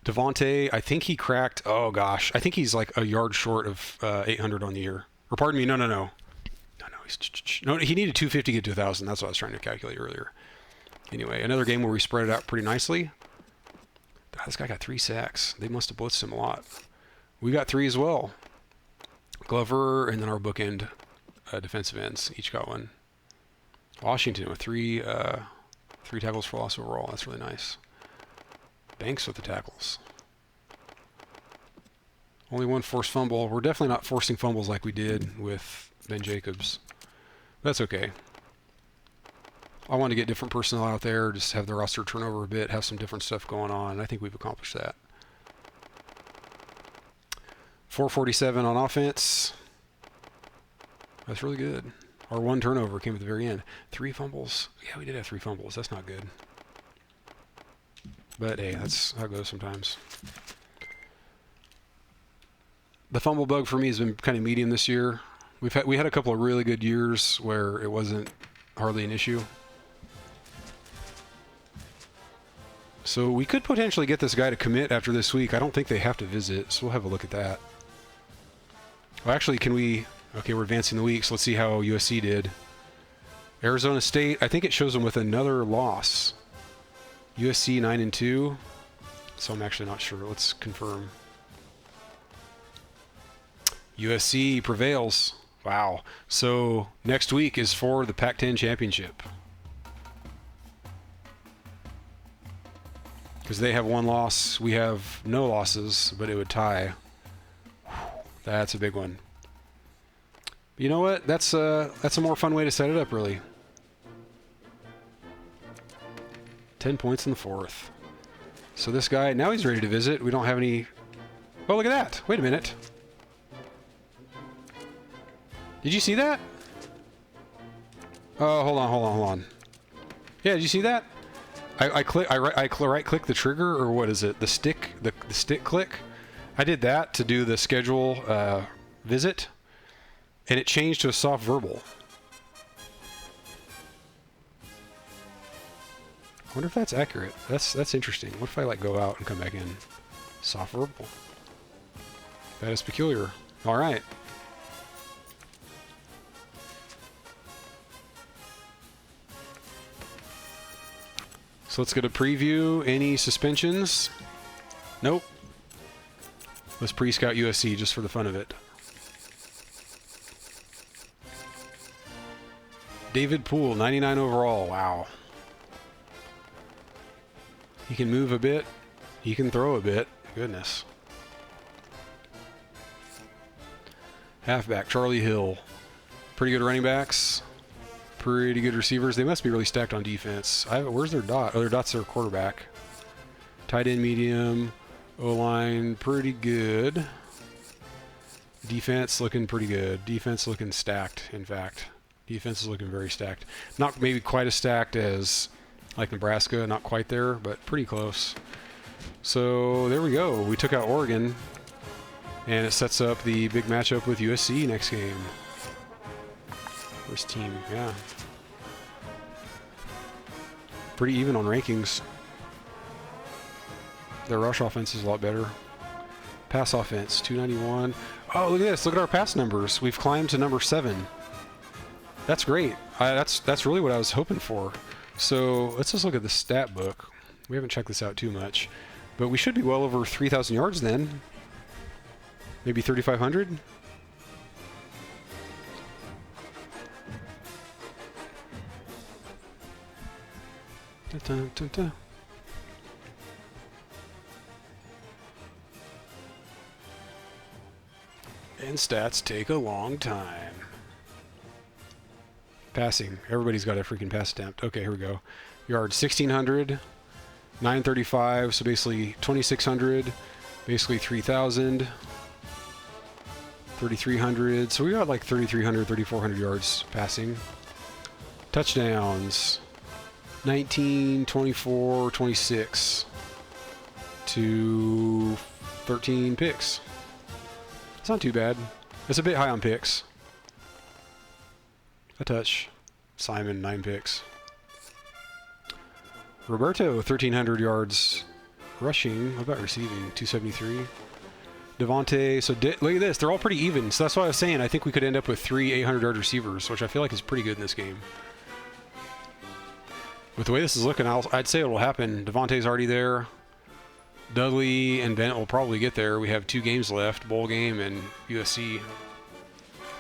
Devontae, I think he cracked, oh gosh, I think he's like a yard short of 800 on the year. Or pardon me, no, he needed 250 to get to 1,000. That's what I was trying to calculate earlier. Anyway, another game where we spread it out pretty nicely. God, this guy got 3 sacks. They must have blitzed him a lot. We got 3 as well. Glover and then our bookend defensive ends each got 1. Washington with 3 tackles for loss overall. That's really nice. Banks with the tackles. Only 1 forced fumble. We're definitely not forcing fumbles like we did with Ben Jacobs. That's okay. I want to get different personnel out there, just have the roster turn over a bit, have some different stuff going on. I think we've accomplished that. 447 on offense. That's really good. Our 1 turnover came at the very end. 3 fumbles. Yeah, we did have 3 fumbles. That's not good. But hey, that's how it goes sometimes. The fumble bug for me has been kind of medium this year. We had a couple of really good years where it wasn't hardly an issue. So we could potentially get this guy to commit after this week. I don't think they have to visit, so we'll have a look at that. Well, actually, can we... Okay, we're advancing the week, so let's see how USC did. Arizona State, I think it shows them with another loss. USC 9-2, so I'm actually not sure. Let's confirm. USC prevails. Wow. So next week is for the Pac-10 championship. Because they have 1 loss, we have no losses, but it would tie. That's a big one. But you know what? That's a more fun way to set it up, really. 10 points in the 4th. So this guy, now he's ready to visit. We don't have any... Oh, look at that. Wait a minute. Did you see that? Oh, hold on. Yeah, did you see that? I right click the trigger, or what is it? The stick click. I did that to do the schedule visit, and it changed to a soft verbal. I wonder if that's accurate. That's interesting. What if I like go out and come back in? Soft verbal. That is peculiar. All right. So let's get a preview. Any suspensions? Nope. Let's pre-scout USC just for the fun of it. David Poole, 99 overall. Wow. He can move a bit. He can throw a bit. Goodness. Halfback, Charlie Hill. Pretty good running backs. Pretty good receivers. They must be really stacked on defense. Where's their dot? Oh, their dot's their quarterback. Tight end, medium. O-line, pretty good. Defense looking pretty good. Defense looking stacked, in fact. Defense is looking very stacked. Not maybe quite as stacked as like Nebraska. Not quite there, but pretty close. So there we go. We took out Oregon. And it sets up the big matchup with USC next game. First team, yeah. Pretty even on rankings. Their rush offense is a lot better. Pass offense, 291. Oh, look at this. Look at our pass numbers. We've climbed to number 7. That's great. That's really what I was hoping for. So let's just look at the stat book. We haven't checked this out too much. But we should be well over 3,000 yards then. Maybe 3,500? And stats take a long time. Passing. Everybody's got a freaking pass attempt. Okay, here we go. Yards 1,600, 935, so basically 2,600, basically 3,000, 3,300. So we got like 3,300, 3,400 yards passing. Touchdowns 19, 24, 26 to 13 picks. It's not too bad. It's a bit high on picks. A touch. Simon, 9 picks. Roberto, 1,300 yards rushing. What about receiving? 273. Devontae, so look at this. They're all pretty even. So that's what I was saying. I think we could end up with 3 800-yard receivers, which I feel like is pretty good in this game. With the way this is looking, I'd say it will happen. Devontae's already there. Dudley and Bennett will probably get there. We have 2 games left, bowl game and USC.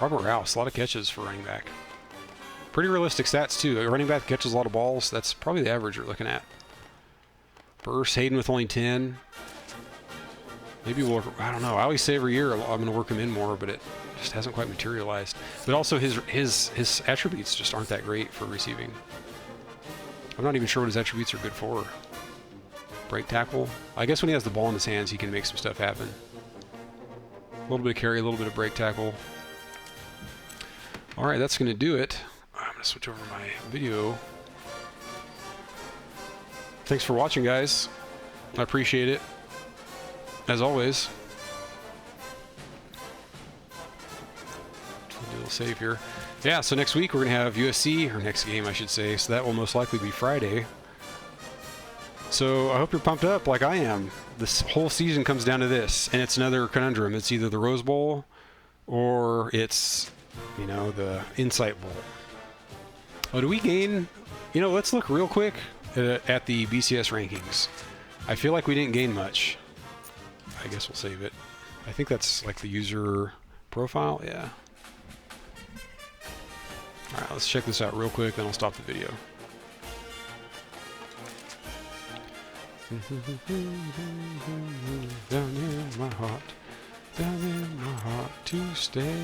Robert Rouse, a lot of catches for running back. Pretty realistic stats, too. A running back catches a lot of balls. That's probably the average you're looking at. Burst, Hayden with only 10. Maybe we'll, I don't know. I always say every year I'm going to work him in more, but it just hasn't quite materialized. But also his attributes just aren't that great for receiving. I'm not even sure what his attributes are good for. Break tackle. I guess when he has the ball in his hands, he can make some stuff happen. A little bit of carry, a little bit of break tackle. All right, that's going to do it. I'm going to switch over my video. Thanks for watching, guys. I appreciate it. As always. Do a little save here. Yeah, so next week we're going to have USC, or next game, I should say. So that will most likely be Friday. So I hope you're pumped up like I am. This whole season comes down to this, and it's another conundrum. It's either the Rose Bowl or it's, you know, the Insight Bowl. Oh, do we gain? You know, let's look real quick at the BCS rankings. I feel like we didn't gain much. I guess we'll save it. I think that's like the user profile. Yeah. All right, let's check this out real quick, then I'll stop the video. Down in my heart to stay.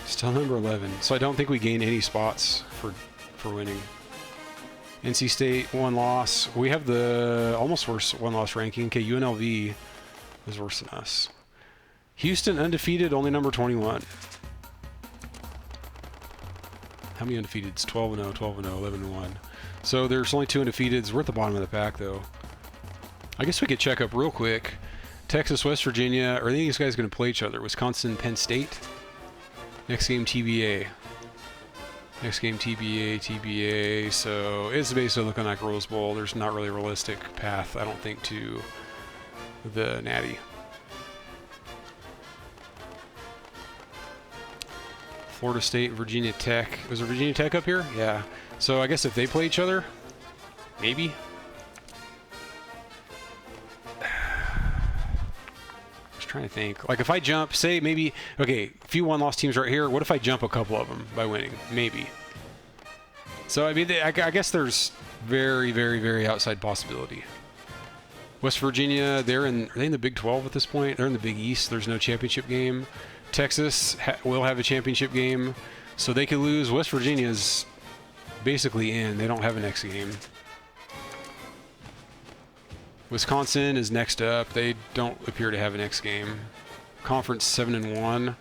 Still number 11. So I don't think we gained any spots for winning. NC State, 1 loss. We have the almost worst 1-loss ranking. Okay, UNLV is worse than us. Houston, undefeated, only number 21. How many undefeateds? 12-0, 12-0, 11-1. So there's only 2 undefeateds. We're at the bottom of the pack, though. I guess we could check up real quick. Texas, West Virginia. Are any of these guys going to play each other? Wisconsin, Penn State. Next game, TBA. Next game, TBA. So it's basically looking like Rose Bowl. There's not really a realistic path, I don't think, to the Natty. Florida State, Virginia Tech. Was there Virginia Tech up here? Yeah. So I guess if they play each other, maybe. Just trying to think. Like if I jump, say maybe, okay, a few 1-loss teams right here. What if I jump a couple of them by winning? Maybe. So I mean, I guess there's very, very, very outside possibility. West Virginia, are they in the Big 12 at this point? They're in the Big East. There's no championship game. Texas will have a championship game, so they could lose. West Virginia's basically in. They don't have a next game. Wisconsin is next up. They don't appear to have a next game. Conference 7-1.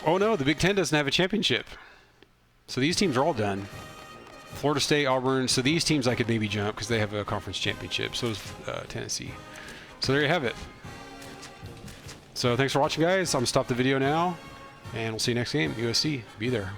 Oh no, the Big Ten doesn't have a championship. So these teams are all done. Florida State, Auburn. So these teams I could maybe jump because they have a conference championship. So is Tennessee. So there you have it. So thanks for watching, guys. I'm going to stop the video now, and we'll see you next game. USC. Be there.